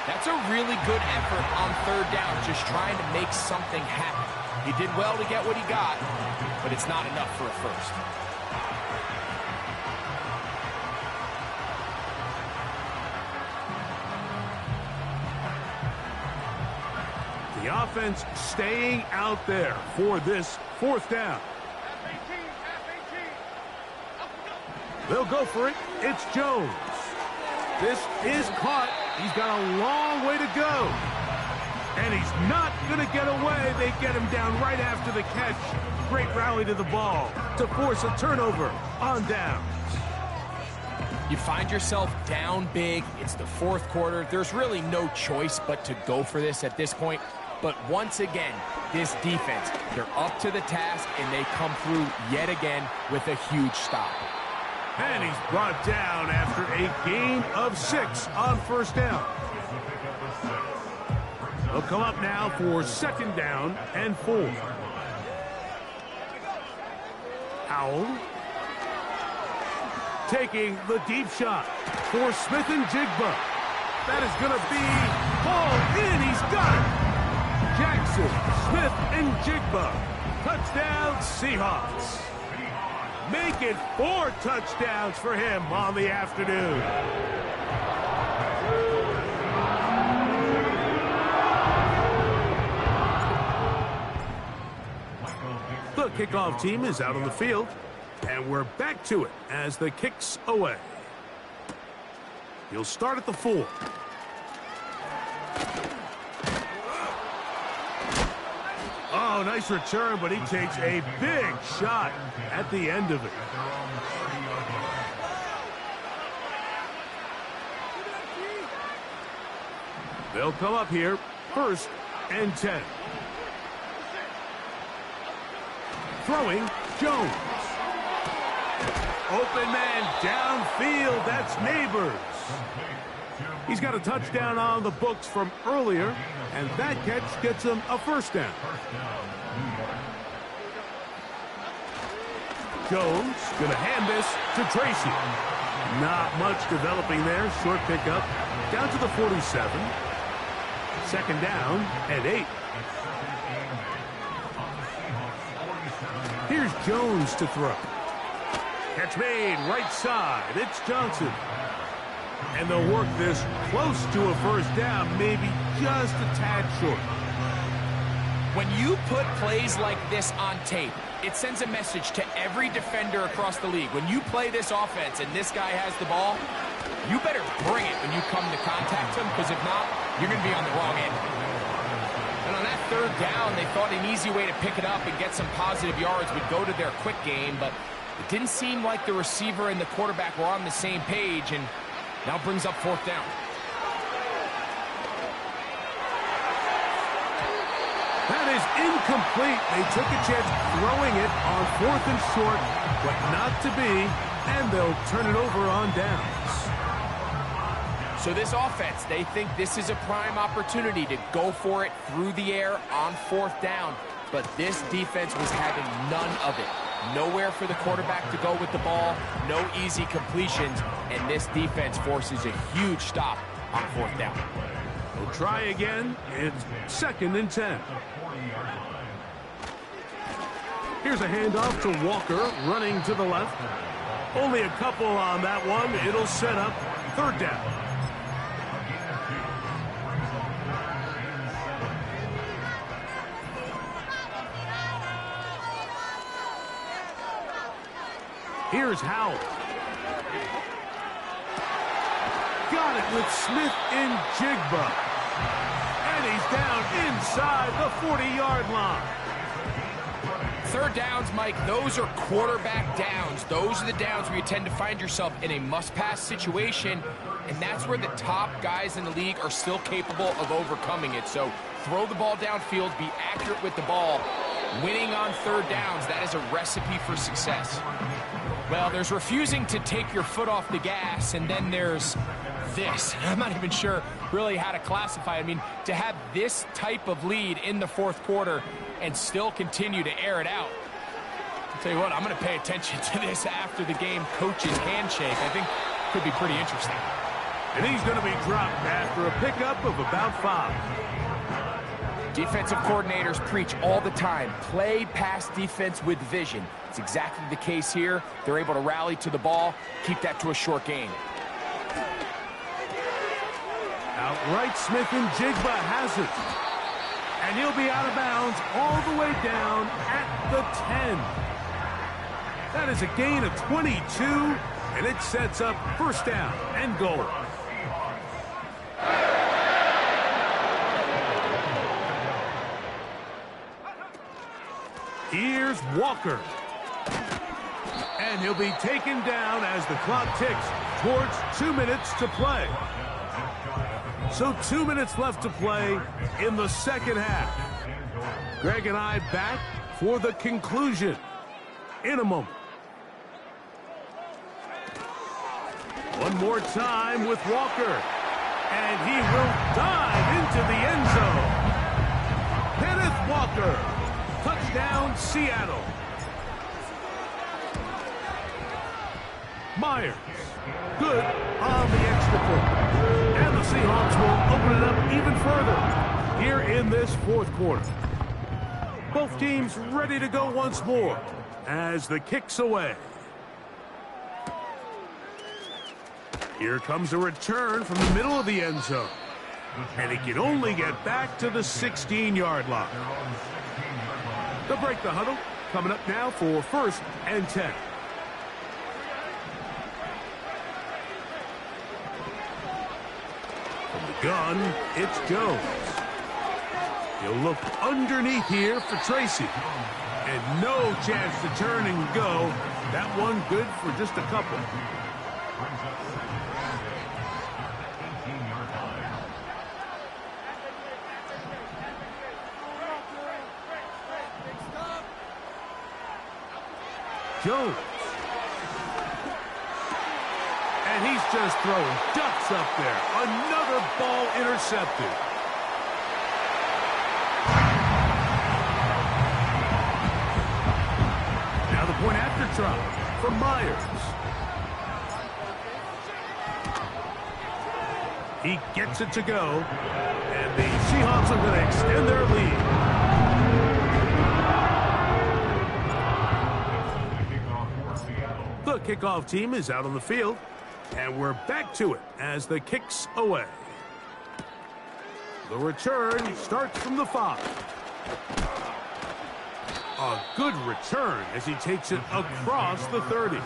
That's a really good effort on 3rd down, just trying to make something happen. He did well to get what he got, but it's not enough for a first. The offense staying out there for this 4th down. They'll go for it. It's Jones. This is caught. He's got a long way to go. And he's not going to get away. They get him down right after the catch. Great rally to the ball to force a turnover on downs. You find yourself down big. It's the 4th quarter. There's really no choice but to go for this at this point. But once again, this defense, they're up to the task, and they come through yet again with a huge stop. And he's brought down after a gain of 6 on 1st down. They'll come up now for 2nd down and 4. Howell taking the deep shot for Smith and Jigba. That is going to be hauled in. He's got it. Jackson, Smith, and Jigba. Touchdown, Seahawks. Make it 4 touchdowns for him on the afternoon. The kickoff team is out on the field, and we're back to it as the kick's away. He'll start at the 4. Oh, nice return, but he takes a big shot at the end of it. They'll come up here, 1st and 10. Throwing, Jones. Open man downfield, that's Neighbors. He's got a touchdown on the books from earlier, and that catch gets him a 1st down. Jones going to hand this to Tracy. Not much developing there. Short pickup down to the 47. 2nd down and 8. Here's Jones to throw. Catch made right side. It's Johnson. And they'll work this close to a 1st down, maybe just a tad short. When you put plays like this on tape, it sends a message to every defender across the league. When you play this offense and this guy has the ball, you better bring it when you come to contact him, because if not, you're going to be on the wrong end. And on that 3rd down, they thought an easy way to pick it up and get some positive yards would go to their quick game, but it didn't seem like the receiver and the quarterback were on the same page, and now brings up 4th down. That is incomplete. They took a chance throwing it on 4th and short, but not to be, and they'll turn it over on downs. So this offense, they think this is a prime opportunity to go for it through the air on 4th down, but this defense was having none of it. Nowhere for the quarterback to go with the ball, no easy completions, and this defense forces a huge stop on 4th down. We'll try again. It's 2nd and 10. Here's a handoff to Walker, running to the left. Only a couple on that one. It'll set up 3rd down. Here's Howell. Got it with Smith and Jigba. And he's down inside the 40-yard line. 3rd downs, Mike, those are quarterback downs. Those are the downs where you tend to find yourself in a must-pass situation, and that's where the top guys in the league are still capable of overcoming it. So throw the ball downfield, be accurate with the ball. Winning on 3rd downs, that is a recipe for success. Well, there's refusing to take your foot off the gas, and then there's this. I'm not even sure really how to classify it. I mean, to have this type of lead in the fourth quarter and still continue to air it out. I'll tell you what, I'm going to pay attention to this after the game coach's handshake. I think could be pretty interesting. And he's going to be dropped after a pickup of about 5. Defensive coordinators preach all the time, play pass defense with vision. It's exactly the case here. They're able to rally to the ball, keep that to a short game. Outright Smith-Njigba has it. And he'll be out of bounds all the way down at the 10. That is a gain of 22, and it sets up first down and goal. Here's Walker. And he'll be taken down as the clock ticks towards 2 minutes to play. So 2 minutes left to play in the second half. Greg and I back for the conclusion in a moment. One more time with Walker. And he will dive into the end zone. Kenneth Walker. Touchdown, Seattle. Myers. Good on the extra point. And the Seahawks will open it up even further here in this fourth quarter. Both teams ready to go once more as the kick's away. Here comes a return from the middle of the end zone. And he can only get back to the 16-yard line. They'll break the huddle. Coming up now for 1st and 10. From the gun, it's Jones. He'll look underneath here for Tracy. And no chance to turn and go. That one good for just a couple. Jones. And he's just throwing ducks up there. Another ball intercepted. Now the point after try for Myers. He gets it to go. And the Seahawks are going to extend their lead. The kickoff team is out on the field, and we're back to it as the kick's away. The return starts from the 5. A good return as he takes it across the 30.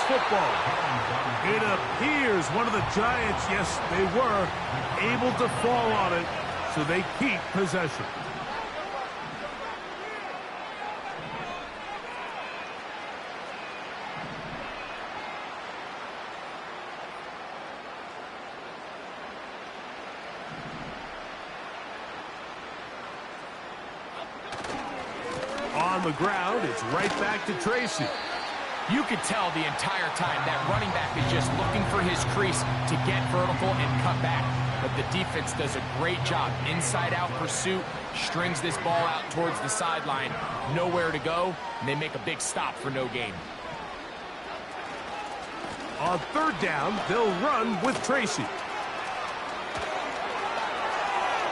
Football. It appears one of the Giants, yes, they were able to fall on it, so they keep possession. On the ground, it's right back to Tracy. You could tell the entire time that running back is just looking for his crease to get vertical and cut back. But the defense does a great job. Inside-out pursuit, strings this ball out towards the sideline. Nowhere to go, and they make a big stop for no gain. On 3rd down, they'll run with Tracy.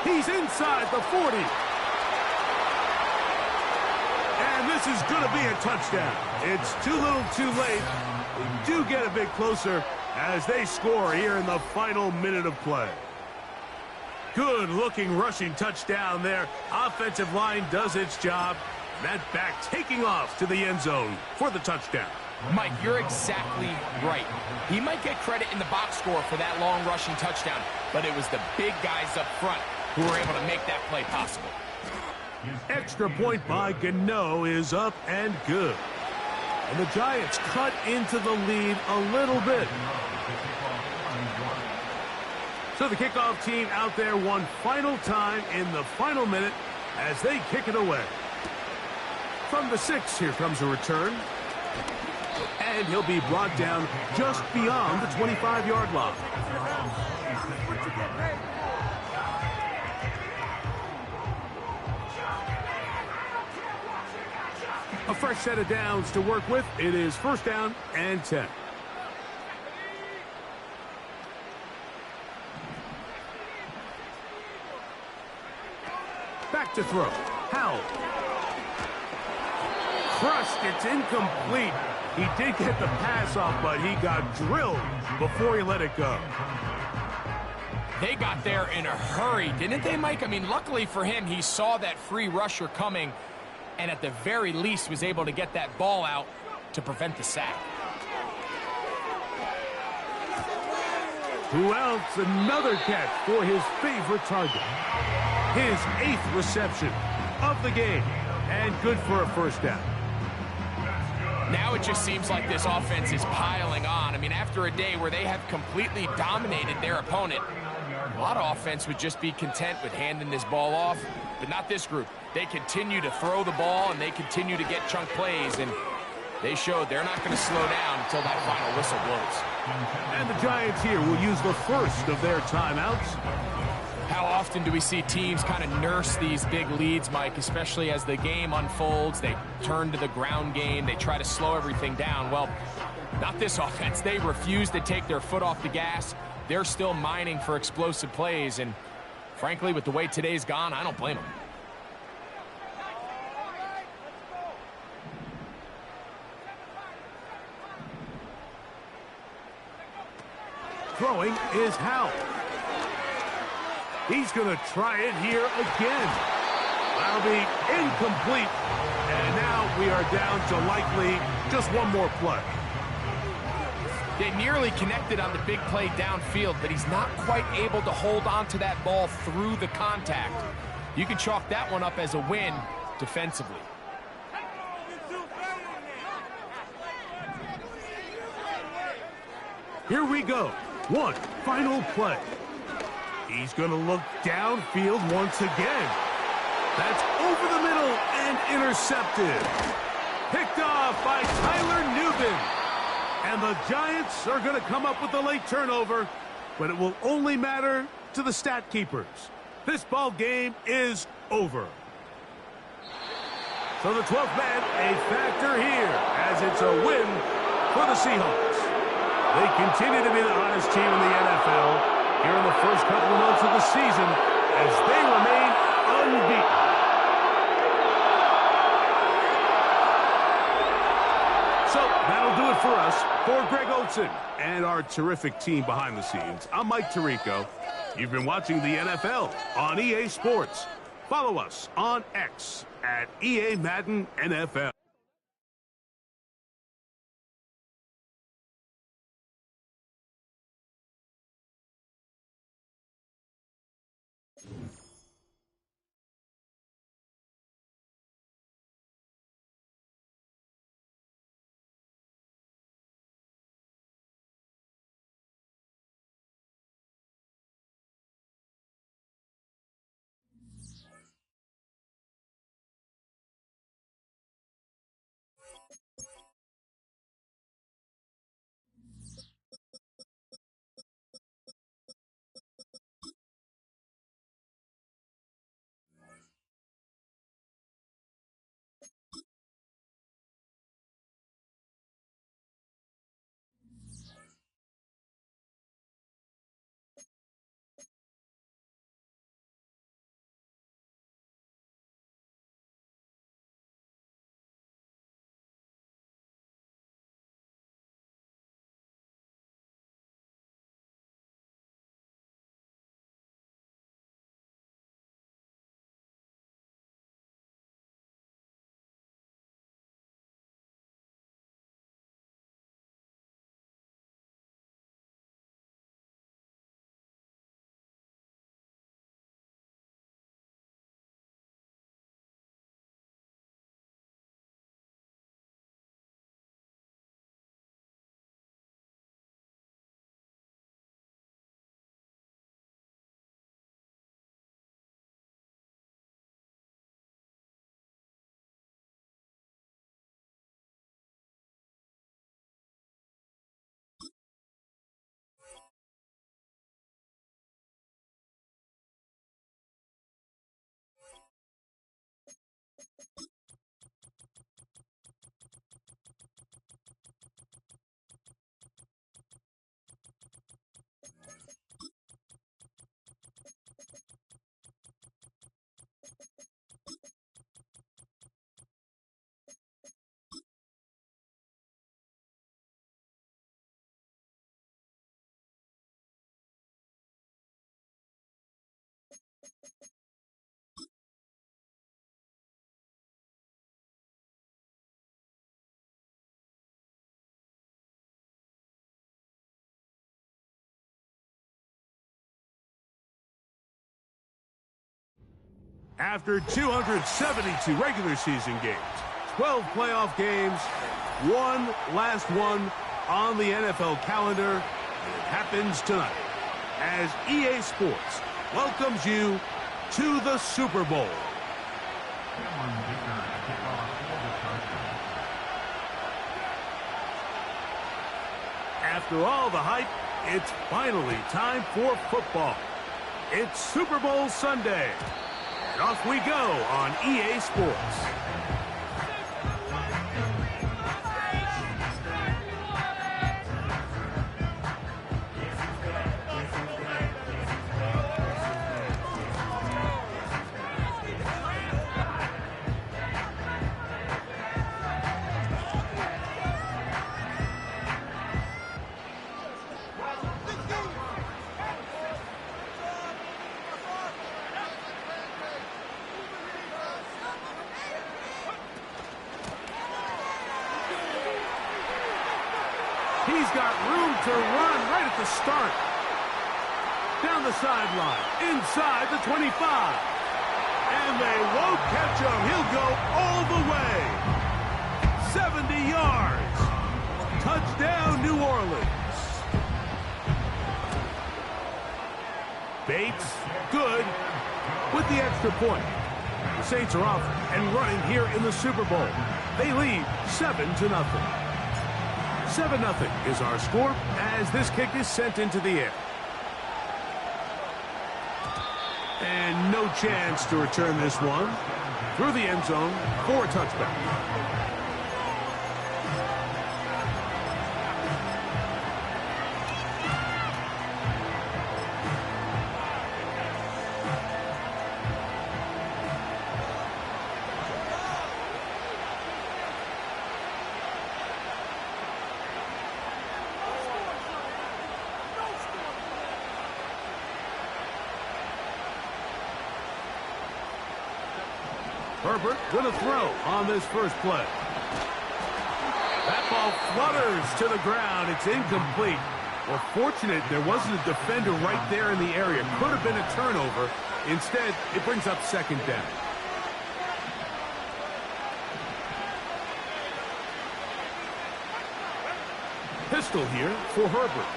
He's inside the 40. And this is going to be a touchdown. It's too little too late. They do get a bit closer as they score here in the final minute of play. Good-looking rushing touchdown there. Offensive line does its job. That back taking off to the end zone for the touchdown. Mike, you're exactly right. He might get credit in the box score for that long rushing touchdown, but it was the big guys up front who were able to make that play possible. Extra point by Gano is up and good. And the Giants cut into the lead a little bit. So the kickoff team out there one final time in the final minute as they kick it away. From the 6, here comes a return. And he'll be brought down just beyond the 25-yard line. A fresh set of downs to work with. It is 1st down and 10. Back to throw. Howell. Crushed. It's incomplete. He did get the pass off, but he got drilled before he let it go. They got there in a hurry, didn't they, Mike? I mean, luckily for him, he saw that free rusher coming and at the very least was able to get that ball out to prevent the sack. Who else? Another catch for his favorite target. His 8th reception of the game, and good for a 1st down. Now it just seems like this offense is piling on. I mean, after a day where they have completely dominated their opponent, a lot of offense would just be content with handing this ball off, but not this group. They continue to throw the ball, and they continue to get chunk plays, and they showed they're not going to slow down until that final whistle blows. And the Giants here will use the first of their timeouts. How often do we see teams kind of nurse these big leads, Mike, especially as the game unfolds? They turn to the ground game. They try to slow everything down. Well, not this offense. They refuse to take their foot off the gas. They're still mining for explosive plays, and frankly, with the way today's gone, I don't blame them. Throwing is Howell. He's going to try it here again. That'll be incomplete. And now we are down to likely just one more play. They nearly connected on the big play downfield, but he's not quite able to hold on to that ball through the contact. You can chalk that one up as a win defensively. Here we go. One final play. He's going to look downfield once again. That's over the middle and intercepted. Picked off by Tyler Nubin. And the Giants are going to come up with a late turnover, but it will only matter to the stat keepers. This ball game is over. So the 12th man, a factor here, as it's a win for the Seahawks. They continue to be the hottest team in the NFL here in the first couple of months of the season as they remain unbeaten. So that'll do it for us. For Greg Olsen and our terrific team behind the scenes, I'm Mike Tirico. You've been watching the NFL on EA Sports. Follow us on X at EA Madden NFL. After 272 regular season games, 12 playoff games, one last one on the NFL calendar, and it happens tonight as EA Sports welcomes you to the Super Bowl. After all the hype, it's finally time for football. It's Super Bowl Sunday. And off we go on EA Sports. He's got room to run right at the start. Down the sideline, inside the 25. And they won't catch him. He'll go all the way. 70 yards. Touchdown, New Orleans. Bates, good, with the extra point. The Saints are off and running here in the Super Bowl. They lead 7-0. 7-0 is our score as this kick is sent into the air. And no chance to return this one through the end zone for a touchback. Herbert with a throw on this first play. That ball flutters to the ground. It's incomplete. Well, fortunate there wasn't a defender right there in the area. Could have been a turnover. Instead, it brings up second down. Pistol here for Herbert.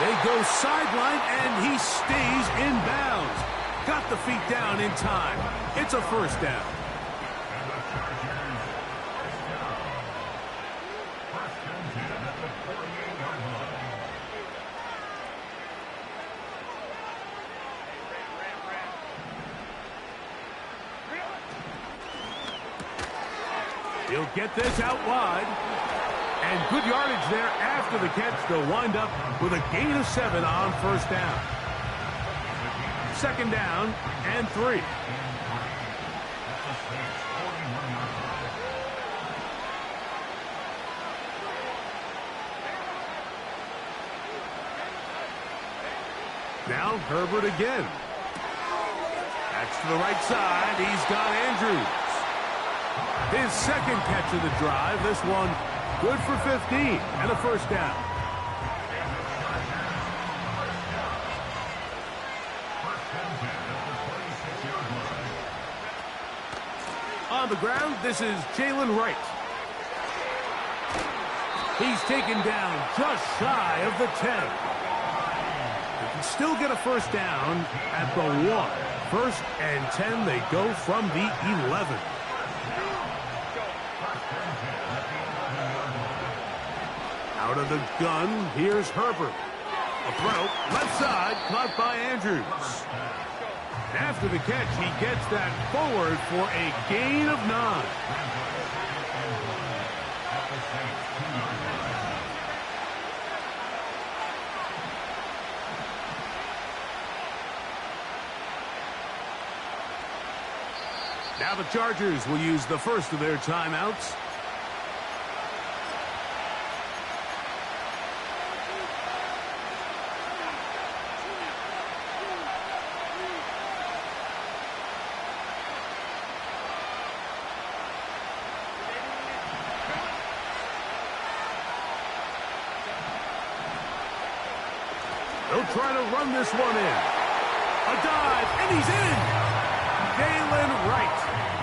They go sideline, and he stays in bounds. Got the feet down in time. It's a first down. He'll get this out wide. And good yardage there after the catch. They'll wind up with a gain of 7 on first down. Second down and 3. Now Herbert again. That's to the right side. He's got Andrews. His second catch of the drive. This one good for 15 and a first down. On the ground, this is Jalen Wright. He's taken down just shy of the 10. They can still get a first down at the 1. First and 10, they go from the 11. Out of the gun, here's Herbert. A throw, left side, caught by Andrews. After the catch, he gets that forward for a gain of 9. Now the Chargers will use the first of their timeouts. They'll try to run this one in. A dive, and he's in. Jalen Wright.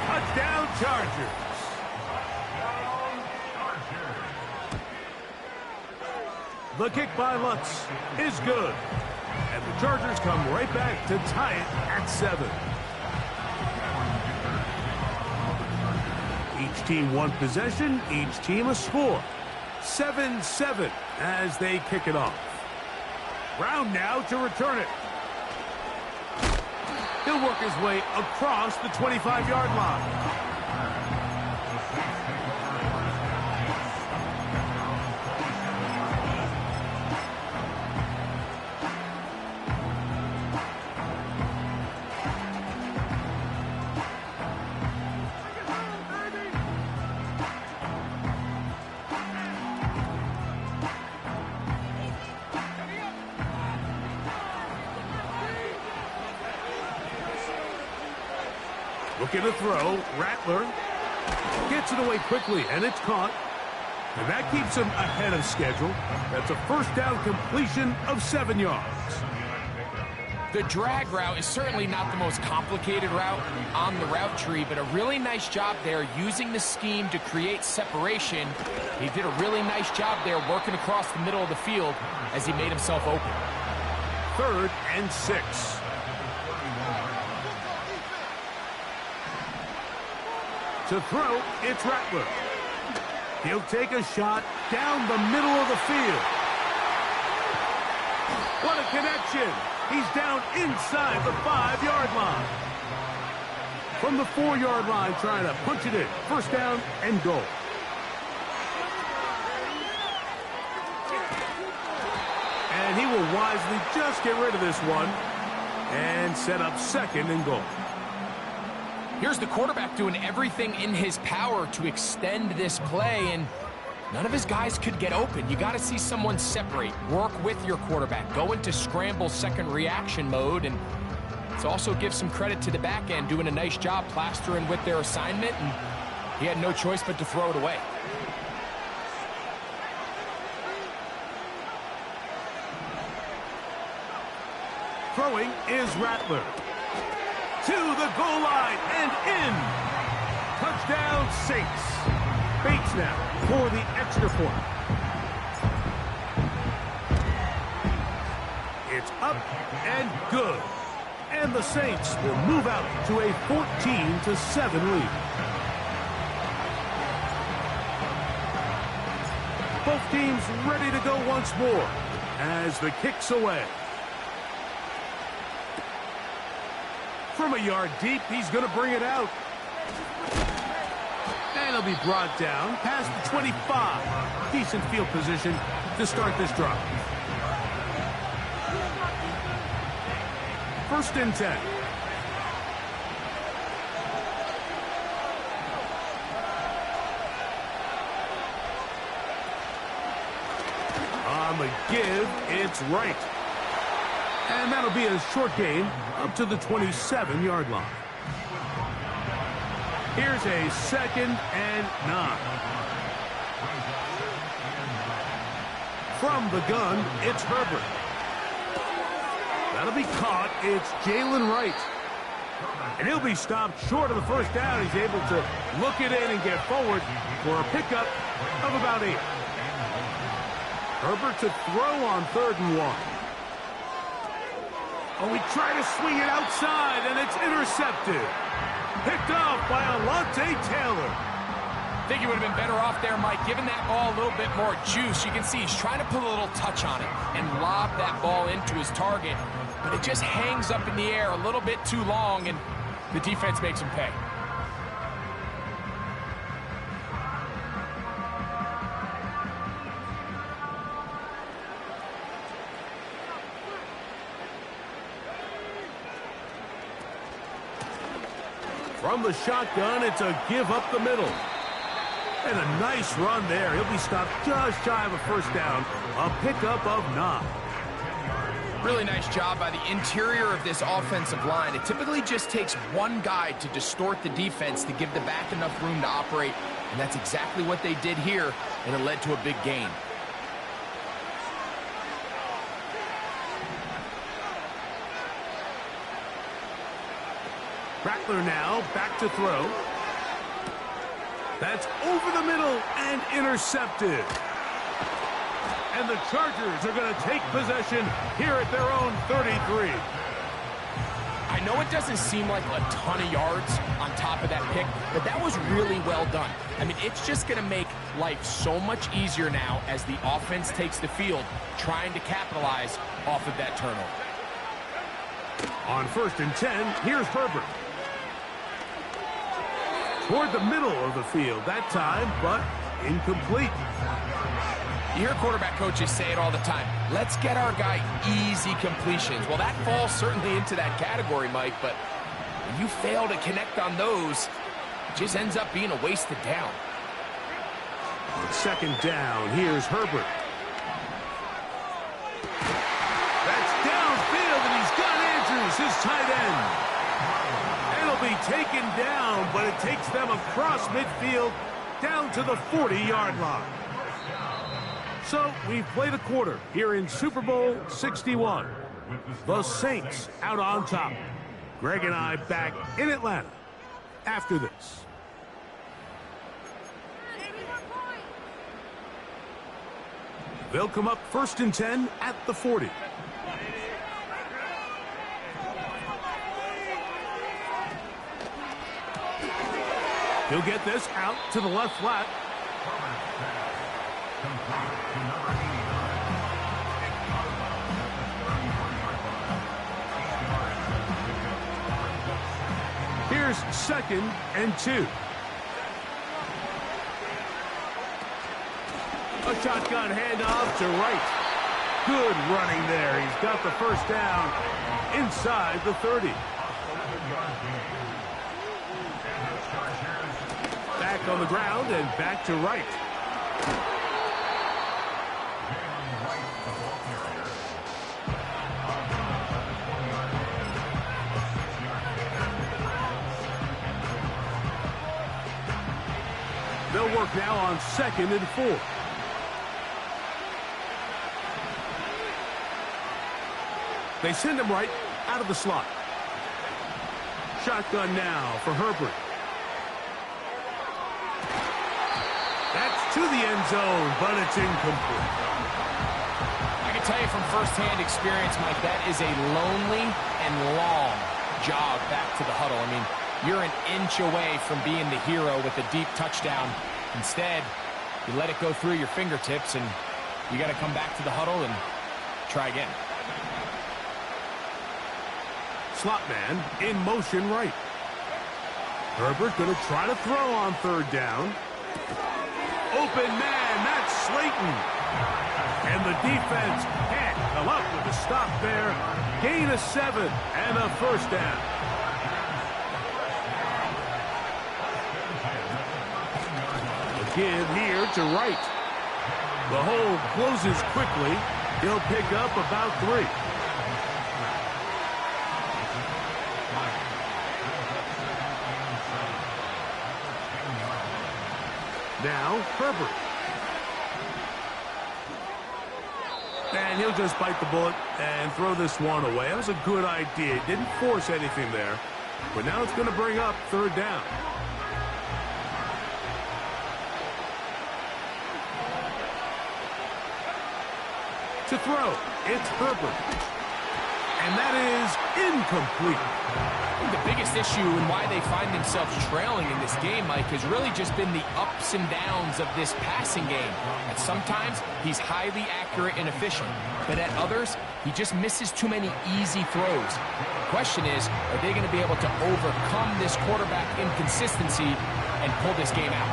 Touchdown, Chargers. The kick by Lutz is good. And the Chargers come right back to tie it at 7. Each team one possession, each team a score. 7-7 as they kick it off. Brown now to return it. He'll work his way across the 25-yard line. Looking to throw. Rattler gets it away quickly, and it's caught. And that keeps him ahead of schedule. That's a first down completion of 7 yards. The drag route is certainly not the most complicated route on the route tree, but a really nice job there using the scheme to create separation. He did a really nice job there working across the middle of the field as he made himself open. 3rd and 6. To throw, it's Rattler. He'll take a shot down the middle of the field. What a connection. He's down inside the 5-yard line. From the 4-yard line, trying to punch it in. First down and goal. And he will wisely just get rid of this one and set up 2nd and goal. Here's the quarterback doing everything in his power to extend this play, and none of his guys could get open. You got to see someone separate, work with your quarterback, go into scramble second reaction mode, and to also give some credit to the back end doing a nice job plastering with their assignment, and he had no choice but to throw it away. Throwing is Rattler. To the goal line and in. Touchdown, Saints. Bates now for the extra point. It's up and good. And the Saints will move out to a 14-7 lead. Both teams ready to go once more as the kick's away. From a yard deep, he's going to bring it out. And he'll be brought down past the 25. Decent field position to start this drive. 1st and 10. On the give, it's right. And that'll be a short gain up to the 27-yard line. Here's a 2nd and 9. From the gun, it's Herbert. That'll be caught. It's Jalen Wright. And he'll be stopped short of the first down. He's able to look it in and get forward for a pickup of about 8. Herbert to throw on 3rd and 1. Oh, he tried to swing it outside, and it's intercepted. Picked off by Alontae Taylor. I think he would have been better off there, Mike, giving that ball a little bit more juice. You can see he's trying to put a little touch on it and lob that ball into his target, but it just hangs up in the air a little bit too long, and the defense makes him pay. From the shotgun, it's a give up the middle. And a nice run there. He'll be stopped just shy of a first down. A pickup of 9. Really nice job by the interior of this offensive line. It typically just takes one guy to distort the defense to give the back enough room to operate, and that's exactly what they did here, and it led to a big gain. Rattler now back to throw. That's over the middle and intercepted. And the Chargers are going to take possession here at their own 33. I know it doesn't seem like a ton of yards on top of that pick, but that was really well done. I mean, it's just going to make life so much easier now as the offense takes the field, trying to capitalize off of that turnover. On 1st and 10, here's Herbert. Toward the middle of the field that time, but incomplete. You hear quarterback coaches say it all the time. Let's get our guy easy completions. Well, that falls certainly into that category, Mike, but when you fail to connect on those, it just ends up being a wasted down. On 2nd down, here's Herbert. That's downfield, and he's got Andrews, his tight end. It'll be taken down, but it takes them across midfield down to the 40-yard line. So we've played a quarter here in Super Bowl 61. The Saints out on top. Greg and I back in Atlanta after this. They'll come up 1st and 10 at the 40. He'll get this out to the left flat. Here's 2nd and 2. A shotgun handoff to right. Good running there. He's got the 1st down inside the 30. Back on the ground and back to right. They'll work now on 2nd and 4. They send him right out of the slot. Shotgun now for Herbert. That's to the end zone, but it's incomplete. I can tell you from firsthand experience, Mike, that is a lonely and long jog back to the huddle. I mean, you're an inch away from being the hero with a deep touchdown. Instead, you let it go through your fingertips, and you got to come back to the huddle and try again. Slot man in motion right. Herbert going to try to throw on 3rd down. Open man, that's Slayton. And the defense can't come up with a stop there. Gain of 7 and a 1st down. A give here to right. The hole closes quickly. He'll pick up about 3. Now, Herbert. And he'll just bite the bullet and throw this one away. That was a good idea. Didn't force anything there. But now it's going to bring up 3rd down. To throw, it's Herbert. And that is incomplete. I think the biggest issue and why they find themselves trailing in this game, Mike, has really just been the ups and downs of this passing game. And sometimes he's highly accurate and efficient, but at others, he just misses too many easy throws. The question is, are they going to be able to overcome this quarterback inconsistency and pull this game out?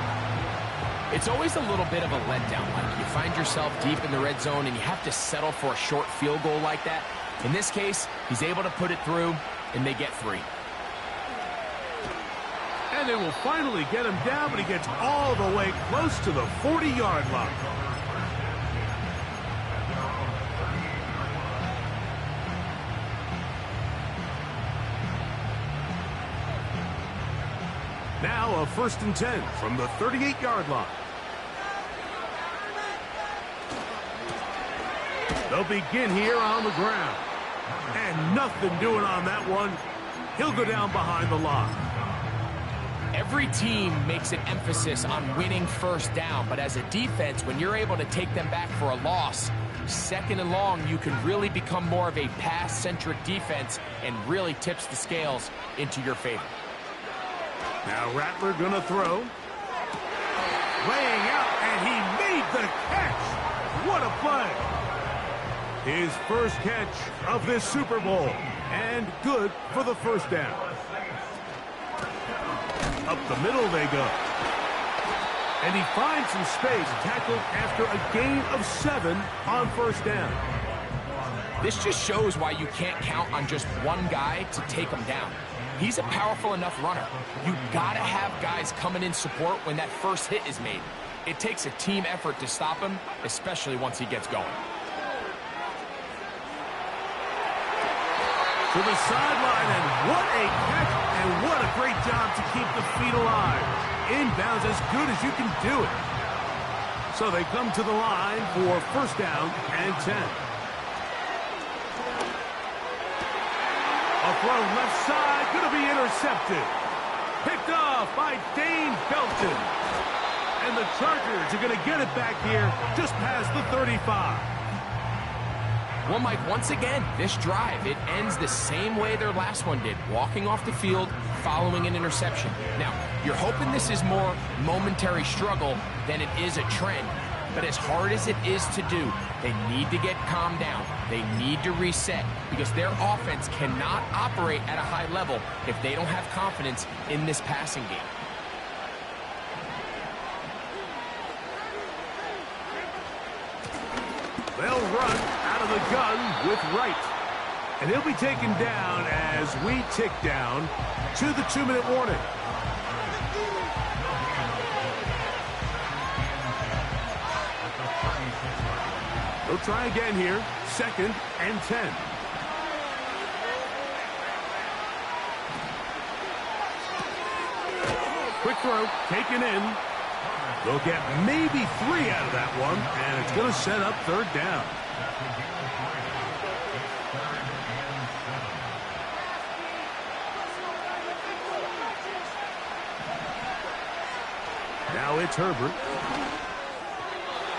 It's always a little bit of a letdown, Mike. You find yourself deep in the red zone and you have to settle for a short field goal like that. In this case, he's able to put it through, and they get 3. And they will finally get him down, but he gets all the way close to the 40-yard line. Now a 1st and 10 from the 38-yard line. They'll begin here on the ground. And nothing doing on that one. He'll go down behind the line. Every team makes an emphasis on winning first down, but as a defense, when you're able to take them back for a loss, second and long, you can really become more of a pass-centric defense and really tips the scales into your favor. Now Rattler gonna throw. Laying out, and he made the catch. What a play. His first catch of this Super Bowl, and good for the first down. Up the middle they go. And he finds some space, tackled after a gain of 7 on first down. This just shows why you can't count on just one guy to take him down. He's a powerful enough runner. You gotta have guys coming in support when that first hit is made. It takes a team effort to stop him, especially once he gets going. To the sideline, and what a catch, and what a great job to keep the feet alive. Inbounds as good as you can do it. So they come to the line for first down and 10. A throw left side, going to be intercepted. Picked off by Dane Belton. And the Chargers are going to get it back here just past the 35. Well, Mike, once again, this drive, it ends the same way their last one did, walking off the field, following an interception. Now, you're hoping this is more momentary struggle than it is a trend. But as hard as it is to do, they need to get calmed down. They need to reset because their offense cannot operate at a high level if they don't have confidence in this passing game. They'll run out of the gun with Wright. And he'll be taken down as we tick down to the 2-minute warning. They'll try again here. 2nd and 10. Quick throw, taken in. They'll get maybe 3 out of that one, and it's going to set up 3rd down. Now it's Herbert.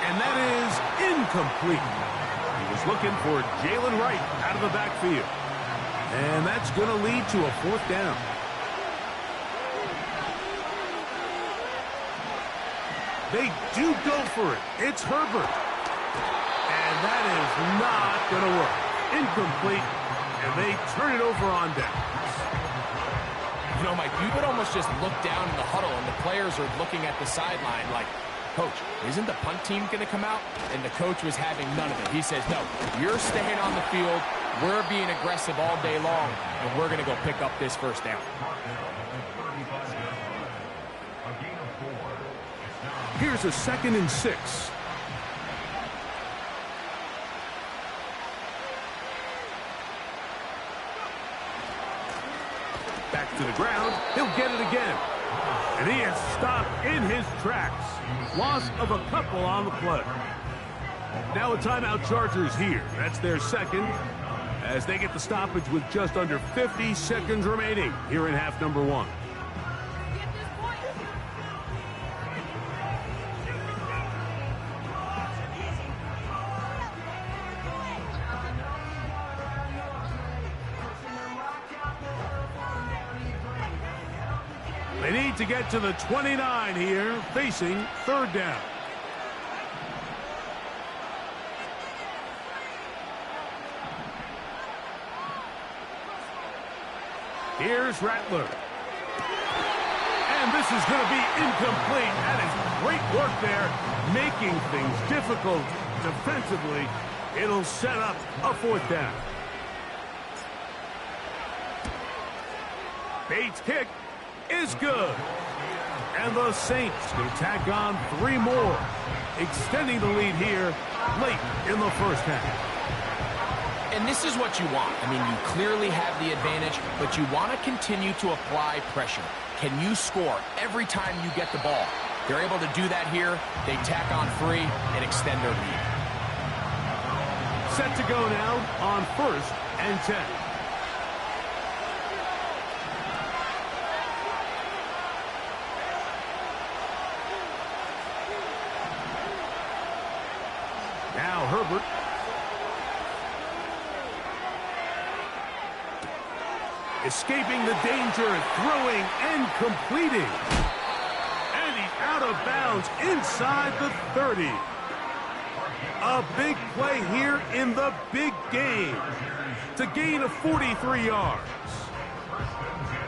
And that is incomplete. He was looking for Jalen Wright out of the backfield. And that's going to lead to a 4th down. They do go for it. It's Herbert. And that is not going to work. Incomplete. And they turn it over on downs. You know, Mike, you could almost just look down in the huddle and the players are looking at the sideline like, Coach, isn't the punt team going to come out? And the coach was having none of it. He says, no, you're staying on the field. We're being aggressive all day long, and we're going to go pick up this first down. Here's a 2nd and 6. Back to the ground. He'll get it again. And he is stopped in his tracks. Loss of a couple on the play. Now a timeout Chargers here. That's their 2nd as they get the stoppage with just under 50 seconds remaining here in half number 1. They need to get to the 29 here, facing 3rd down. Here's Rattler. And this is going to be incomplete. That is great work there, making things difficult defensively. It'll set up a 4th down. Bates' kick is good. And the Saints going to tack on 3 more, extending the lead here late in the first half. And this is what you want. I mean, you clearly have the advantage, but you want to continue to apply pressure. Can you score every time you get the ball? They're able to do that here. They tack on 3 and extend their lead. Set to go now on 1st and 10. Now Herbert. Escaping the danger, throwing and completing. And he's out of bounds inside the 30. A big play here in the big game to gain of 43 yards.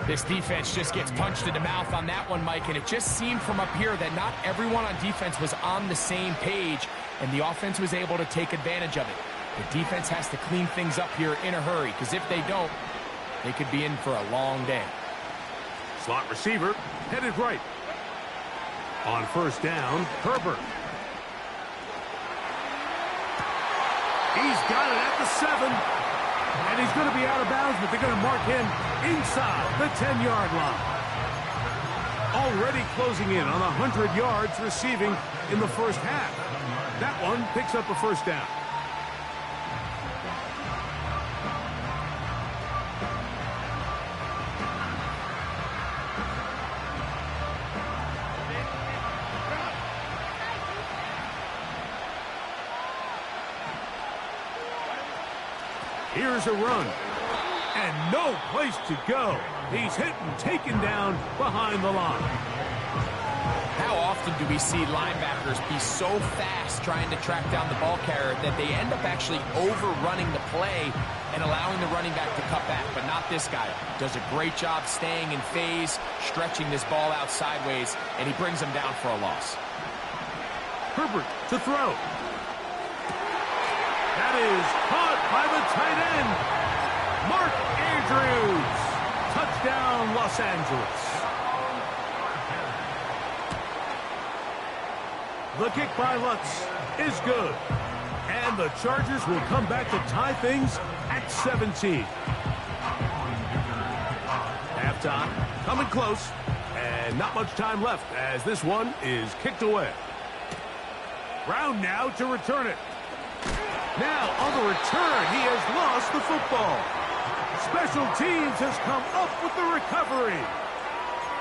This defense just gets punched in the mouth on that one, Mike, and it just seemed from up here that not everyone on defense was on the same page, and the offense was able to take advantage of it. The defense has to clean things up here in a hurry, because if they don't, they could be in for a long day. Slot receiver headed right. On first down, Herbert. He's got it at the 7. And he's going to be out of bounds, but they're going to mark him inside the 10-yard line. Already closing in on 100 yards receiving in the first half. That one picks up a first down. Here's a run. And no place to go. He's hit and taken down behind the line. How often do we see linebackers be so fast trying to track down the ball carrier that they end up actually overrunning the play and allowing the running back to cut back? But not this guy. Does a great job staying in phase, stretching this ball out sideways, and he brings him down for a loss. Herbert to throw. That is caught by the tight end, Mark Andrews. Touchdown, Los Angeles. The kick by Lutz is good. And the Chargers will come back to tie things at 17. Halftime coming close. And not much time left as this one is kicked away. Brown now to return it. Now, on the return, he has lost the football. Special teams has come up with the recovery.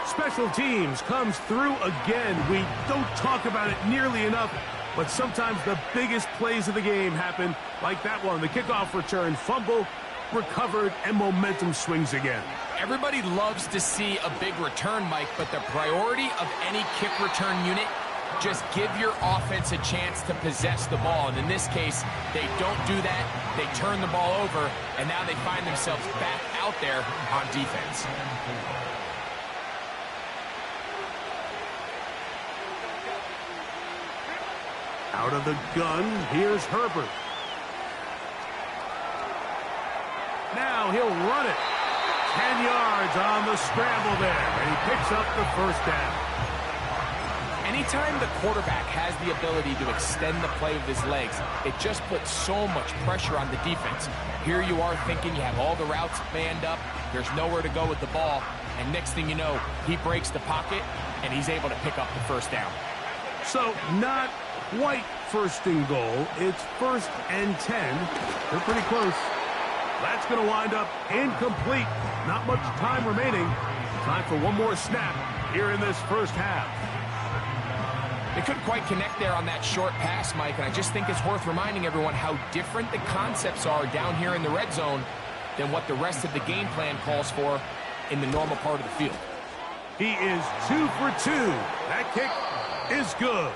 Special teams comes through again. We don't talk about it nearly enough, but sometimes the biggest plays of the game happen like that one. The kickoff return, fumble, recovered, and momentum swings again. Everybody loves to see a big return, Mike, but the priority of any kick return unit, just give your offense a chance to possess the ball. And in this case, they don't do that. They turn the ball over, and now they find themselves back out there on defense. Out of the gun, here's Herbert. Now he'll run it. 10 yards on the scramble there, and he picks up the first down. Anytime the quarterback has the ability to extend the play with his legs, it just puts so much pressure on the defense. Here you are thinking you have all the routes manned up, there's nowhere to go with the ball, and next thing you know, he breaks the pocket, and he's able to pick up the first down. So, not quite first and goal. It's 1st and 10. They're pretty close. That's going to wind up incomplete. Not much time remaining. Time for one more snap here in this first half. They couldn't quite connect there on that short pass, Mike, and I just think it's worth reminding everyone how different the concepts are down here in the red zone than what the rest of the game plan calls for in the normal part of the field. He is 2 for 2. That kick is good.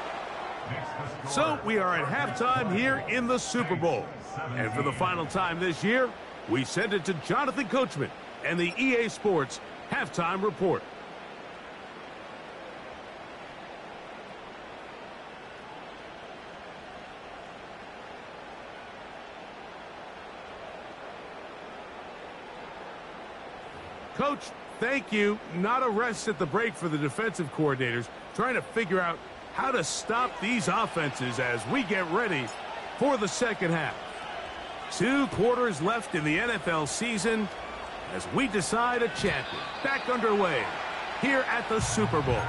So we are at halftime here in the Super Bowl. And for the final time this year, we send it to Jonathan Coachman and the EA Sports Halftime Report. Coach, thank you. Not a rest at the break for the defensive coordinators, trying to figure out how to stop these offenses as we get ready for the second half. 2 quarters left in the NFL season as we decide a champion. Back underway here at the Super Bowl.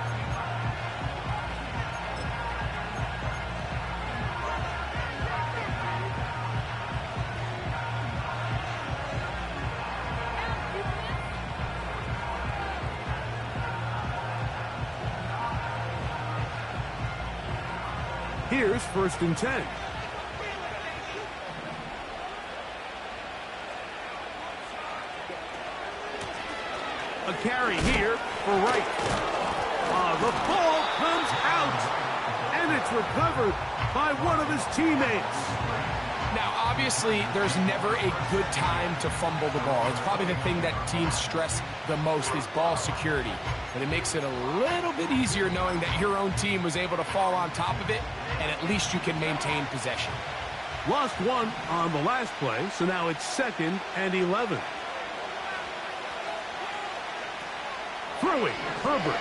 Here's 1st and 10. A carry here for Wright. The ball comes out, and it's recovered by one of his teammates. Now, obviously, there's never a good time to fumble the ball. It's probably the thing that teams stress the most is ball security. But it makes it a little bit easier knowing that your own team was able to fall on top of it, and at least you can maintain possession. Lost one on the last play, so now it's 2nd and 11. Throwing, Herbert.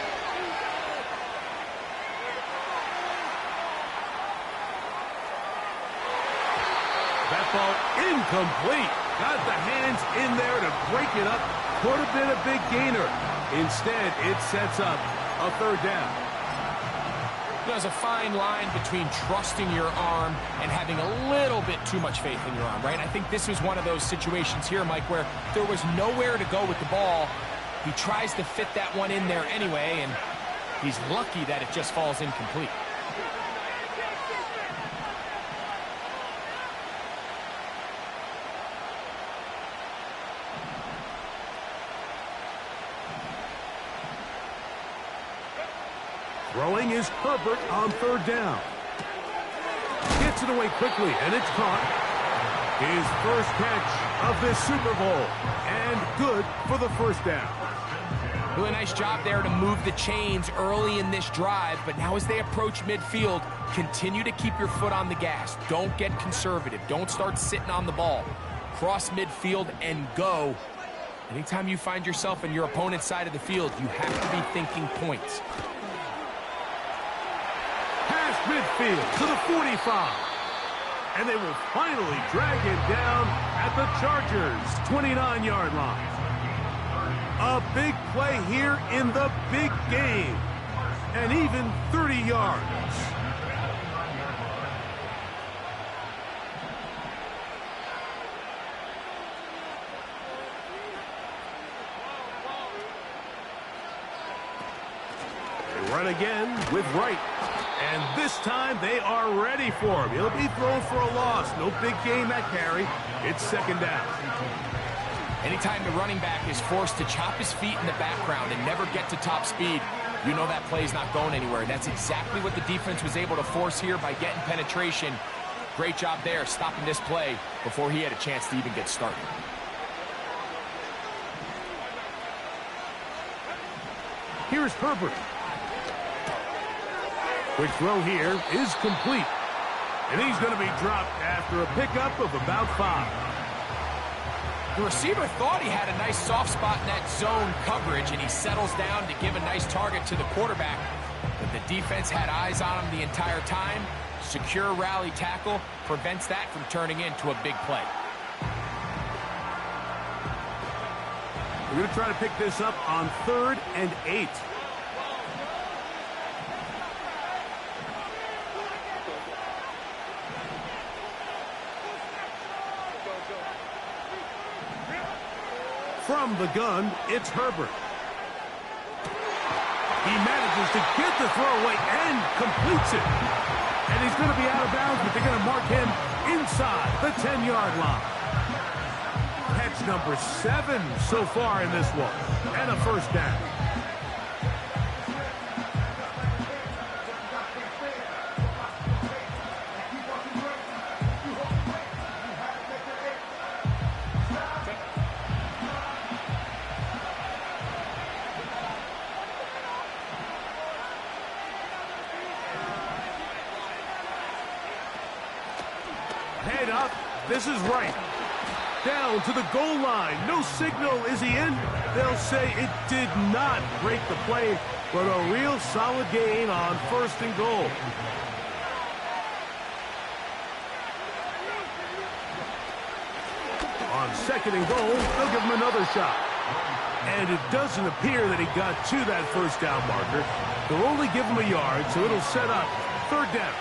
That ball incomplete. Got the hands in there to break it up. Could have been a big gainer. Instead, it sets up a 3rd down. There's a fine line between trusting your arm and having a little bit too much faith in your arm, right? I think this was one of those situations here, Mike, where there was nowhere to go with the ball. He tries to fit that one in there anyway, and he's lucky that it just falls incomplete. Throwing is Herbert on 3rd down. Gets it away quickly, and it's caught. His first catch of this Super Bowl, and good for the 1st down. Really nice job there to move the chains early in this drive, but now as they approach midfield, continue to keep your foot on the gas. Don't get conservative. Don't start sitting on the ball. Cross midfield and go. Anytime you find yourself in your opponent's side of the field, you have to be thinking points. Past midfield to the 45. And they will finally drag him down at the Chargers' 29-yard line. A big play here in the big game. And even 30 yards. They run again with Wright. And this time they are ready for him. He'll be thrown for a loss. No big gain that carry. It's 2nd down. Anytime the running back is forced to chop his feet in the background and never get to top speed, you know that play's not going anywhere. That's exactly what the defense was able to force here by getting penetration. Great job there, stopping this play before he had a chance to even get started. Here's Herbert. Quick throw here is complete. And he's going to be dropped after a pickup of about 5. The receiver thought he had a nice soft spot in that zone coverage, and he settles down to give a nice target to the quarterback. But the defense had eyes on him the entire time. Secure rally tackle prevents that from turning into a big play. We're going to try to pick this up on 3rd and 8. From the gun, it's Herbert. He manages to get the throw away and completes it. And he's going to be out of bounds, but they're going to mark him inside the 10-yard line. Catch number 7 so far in this one. And a 1st down. Head up. This is Wright. Down to the goal line. No signal. Is he in? They'll say it did not break the play, but a real solid gain on 1st and goal. On 2nd and goal, they'll give him another shot. And it doesn't appear that he got to that 1st down marker. They'll only give him a yard, so it'll set up 3rd down.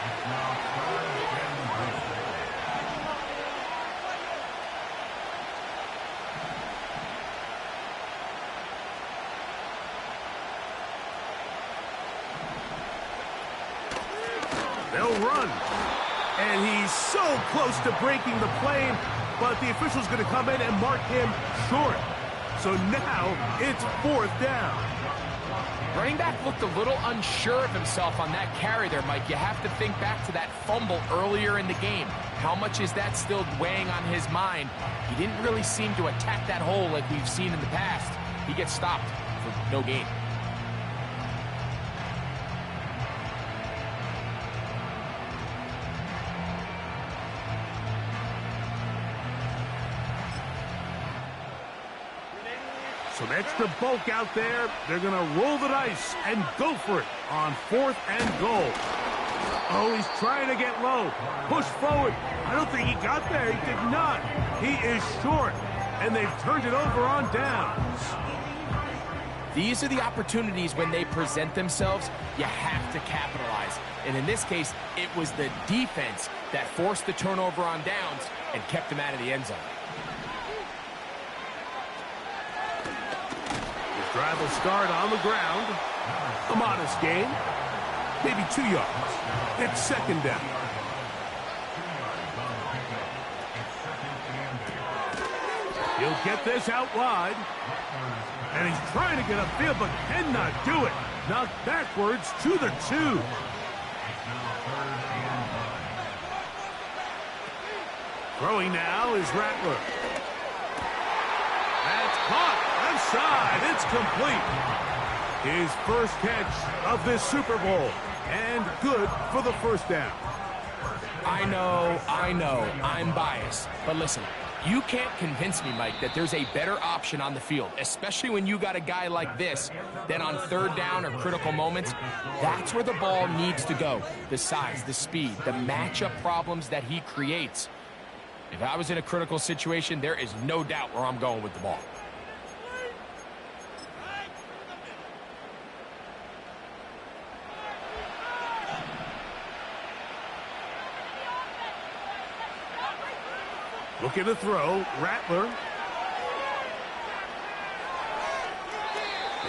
They'll run. And he's so close to breaking the plane, but the official's going to come in and mark him short. So now it's 4th down. Running back looked a little unsure of himself on that carry there, Mike. You have to think back to that fumble earlier in the game. How much is that still weighing on his mind? He didn't really seem to attack that hole like we've seen in the past. He gets stopped for no gain. Some extra bulk out there. They're going to roll the dice and go for it on 4th and goal. Oh, he's trying to get low. Push forward. I don't think he got there. He did not. He is short, and they've turned it over on downs. These are the opportunities when they present themselves, you have to capitalize. And in this case, it was the defense that forced the turnover on downs and kept them out of the end zone. Drive will start on the ground. A modest gain. Maybe 2 yards. It's 2nd down. He'll get this out wide. And he's trying to get upfield, but cannot do it. Knocked backwards to the 2. Throwing now is Rattler. That's caught. Left side. It's complete. His first catch of this Super Bowl. And good for the 1st down. I know, I'm biased. But listen, you can't convince me, Mike, that there's a better option on the field, especially when you got a guy like this, than on 3rd down or critical moments. That's where the ball needs to go. The size, the speed, the matchup problems that he creates. If I was in a critical situation, there is no doubt where I'm going with the ball. Looking to throw, Rattler.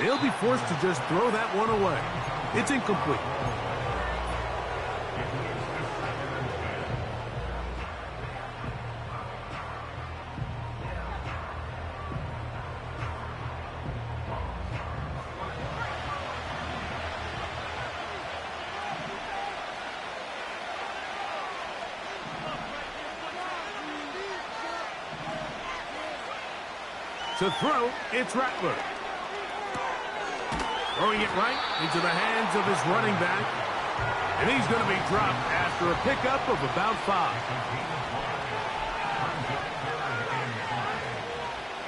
He'll be forced to just throw that one away. It's incomplete. To throw, it's Rattler. Throwing it right into the hands of his running back. And he's going to be dropped after a pickup of about 5.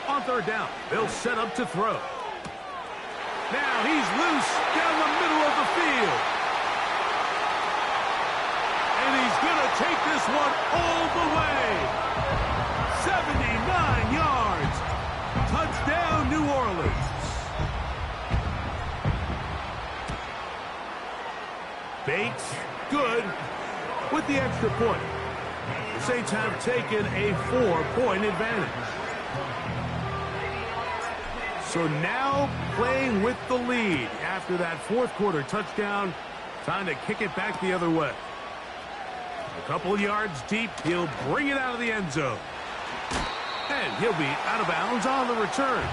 On 3rd down, they'll set up to throw. Now he's loose down the middle of the field. And he's going to take this one all the way. 79 yards. Touchdown, New Orleans. Bates, good, with the extra point. The Saints have taken a 4-point advantage. So now playing with the lead after that 4th quarter touchdown. Time to kick it back the other way. A couple of yards deep, he'll bring it out of the end zone. And he'll be out of bounds on the return.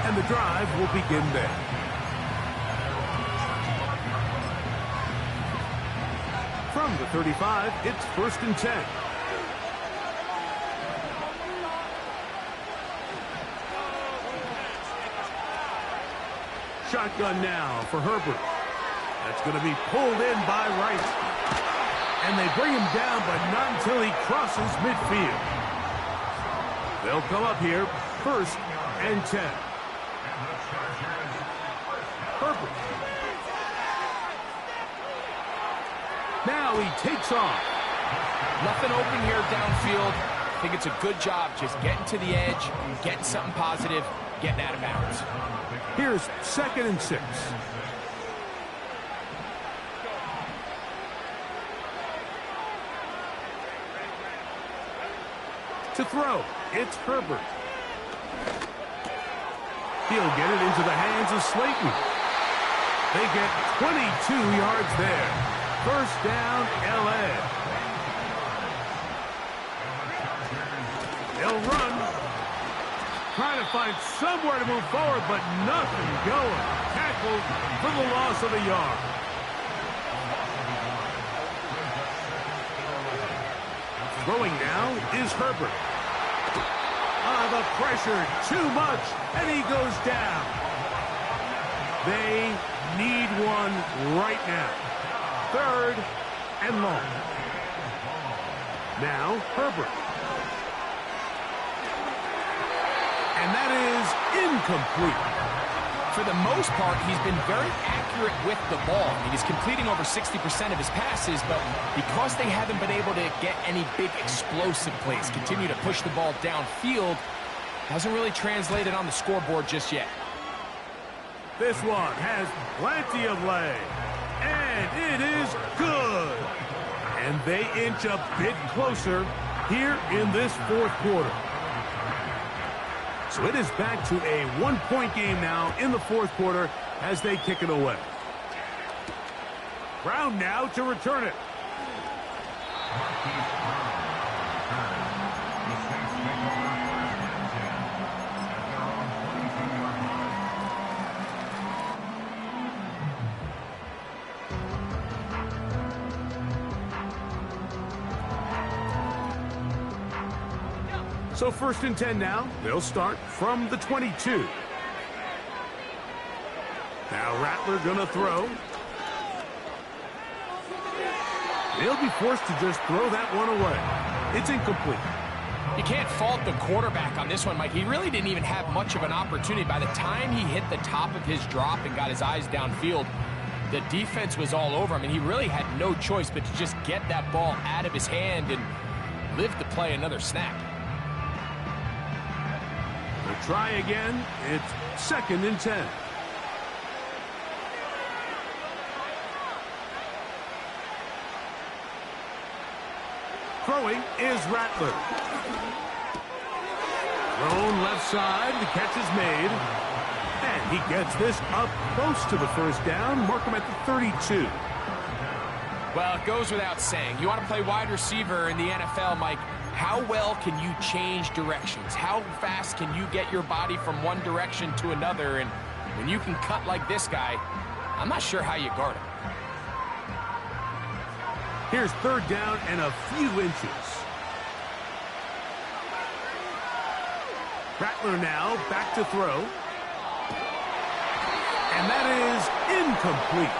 And the drive will begin there. From the 35, it's 1st and 10. Shotgun now for Herbert. That's going to be pulled in by Wright. And they bring him down, but not until he crosses midfield. They'll come up here, 1st and 10. Herbert. Now he takes off. Nothing open here downfield. I think it's a good job just getting to the edge, getting something positive, getting out of bounds. Here's 2nd and 6. To throw, it's Herbert. He'll get it into the hands of Slayton. They get 22 yards there. 1st down, L.A. They'll run. trying to find somewhere to move forward, but nothing going. Tackled for the loss of a yard. Throwing now is Herbert. The pressure, too much, and he goes down. They need one right now. 3rd and long. Now, Herbert. And that is incomplete. For the most part, he's been very accurate with the ball. I mean, he's completing over 60% of his passes, but because they haven't been able to get any big explosive plays, continue to push the ball downfield, hasn't really translated on the scoreboard just yet. This one has plenty of leg, and it is good. And they inch a bit closer here in this 4th quarter. So it is back to a 1-point game now in the 4th quarter as they kick it away. Brown now to return it. So 1st and 10 now. They'll start from the 22. Now Rattler gonna throw. They'll be forced to just throw that one away. It's incomplete. You can't fault the quarterback on this one, Mike. He really didn't even have much of an opportunity. By the time he hit the top of his drop and got his eyes downfield, the defense was all over him, and he really had no choice but to just get that ball out of his hand and live to play another snap. They'll try again. It's 2nd and 10. Throwing is Rattler. Thrown left side. The catch is made. And he gets this up close to the 1st down. Mark him at the 32. Well, it goes without saying. You want to play wide receiver in the NFL, Mike. How well can you change directions? How fast can you get your body from one direction to another? And when you can cut like this guy, I'm not sure how you guard him. Here's 3rd down and a few inches. Rattler now back to throw. And that is incomplete.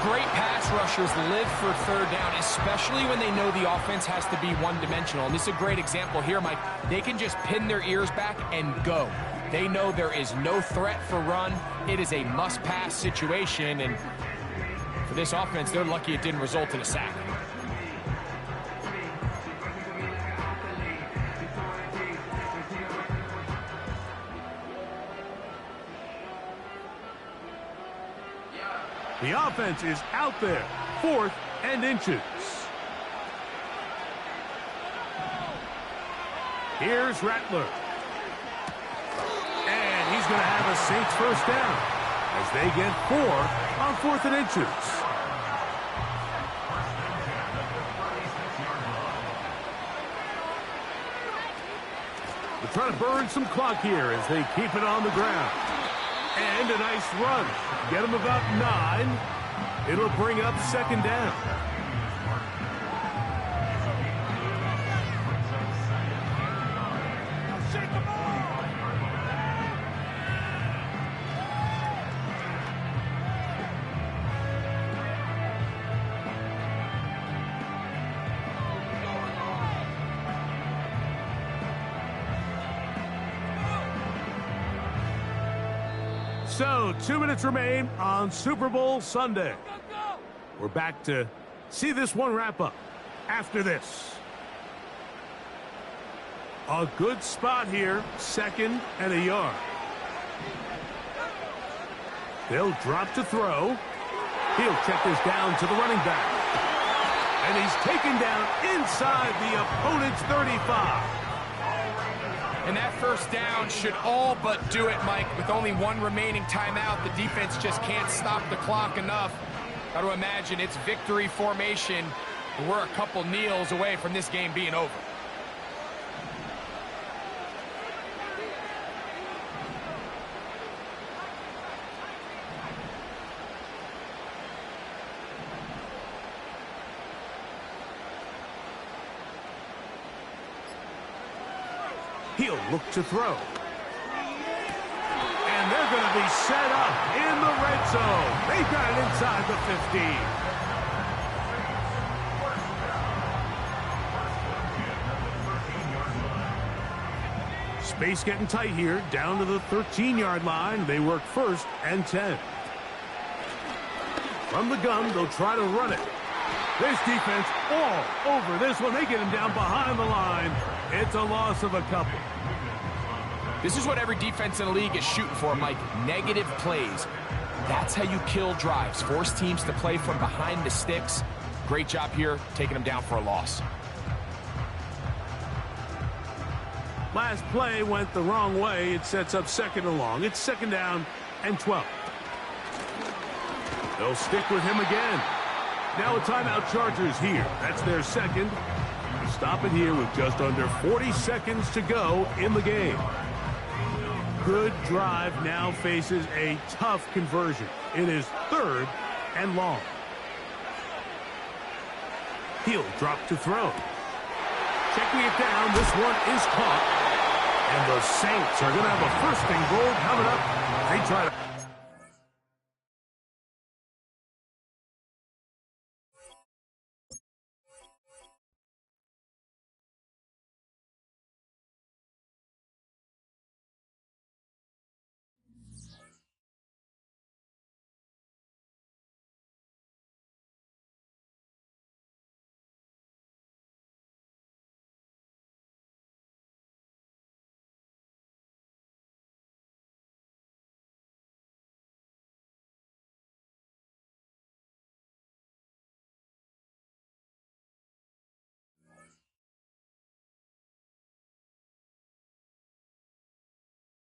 Great pass rushers live for 3rd down, especially when they know the offense has to be one-dimensional. And this is a great example here, Mike. They can just pin their ears back and go. They know there is no threat for run. It is a must-pass situation, and for this offense, they're lucky it didn't result in a sack. The offense is out there. 4th and inches. Here's Rattler. And he's going to have a Saints 1st down as they get 4 on 4th and inches. They're trying to burn some clock here as they keep it on the ground. And a nice run. Get them about 9. It'll bring up 2nd down. So, 2 minutes remain on Super Bowl Sunday. We're back to see this one wrap up after this. A good spot here, 2nd and a yard. They'll drop to throw. He'll check this down to the running back. And he's taken down inside the opponent's 35. And that 1st down should all but do it, Mike. With only 1 remaining timeout, the defense just can't stop the clock enough. Got to imagine it's victory formation. We're a couple kneels away from this game being over. He'll look to throw. And they're going to be set up in the red zone. They've got it inside the 15. Space getting tight here, down to the 13-yard line. They work 1st and 10. From the gun, they'll try to run it. This defense all over this one. They get him down behind the line. It's a loss of a couple. This is what every defense in the league is shooting for, Mike. Negative plays. That's how you kill drives. Force teams to play from behind the sticks. Great job here, taking them down for a loss. Last play went the wrong way. It sets up 2nd and long. It's 2nd down and 12. They'll stick with him again. Now a timeout, Chargers here. That's their 2nd. Stop it here with just under 40 seconds to go in the game. Good drive now faces a tough conversion. It is 3rd and long. He'll drop to throw. Checking it down. This one is caught. And the Saints are going to have a 1st and goal coming up. They try to...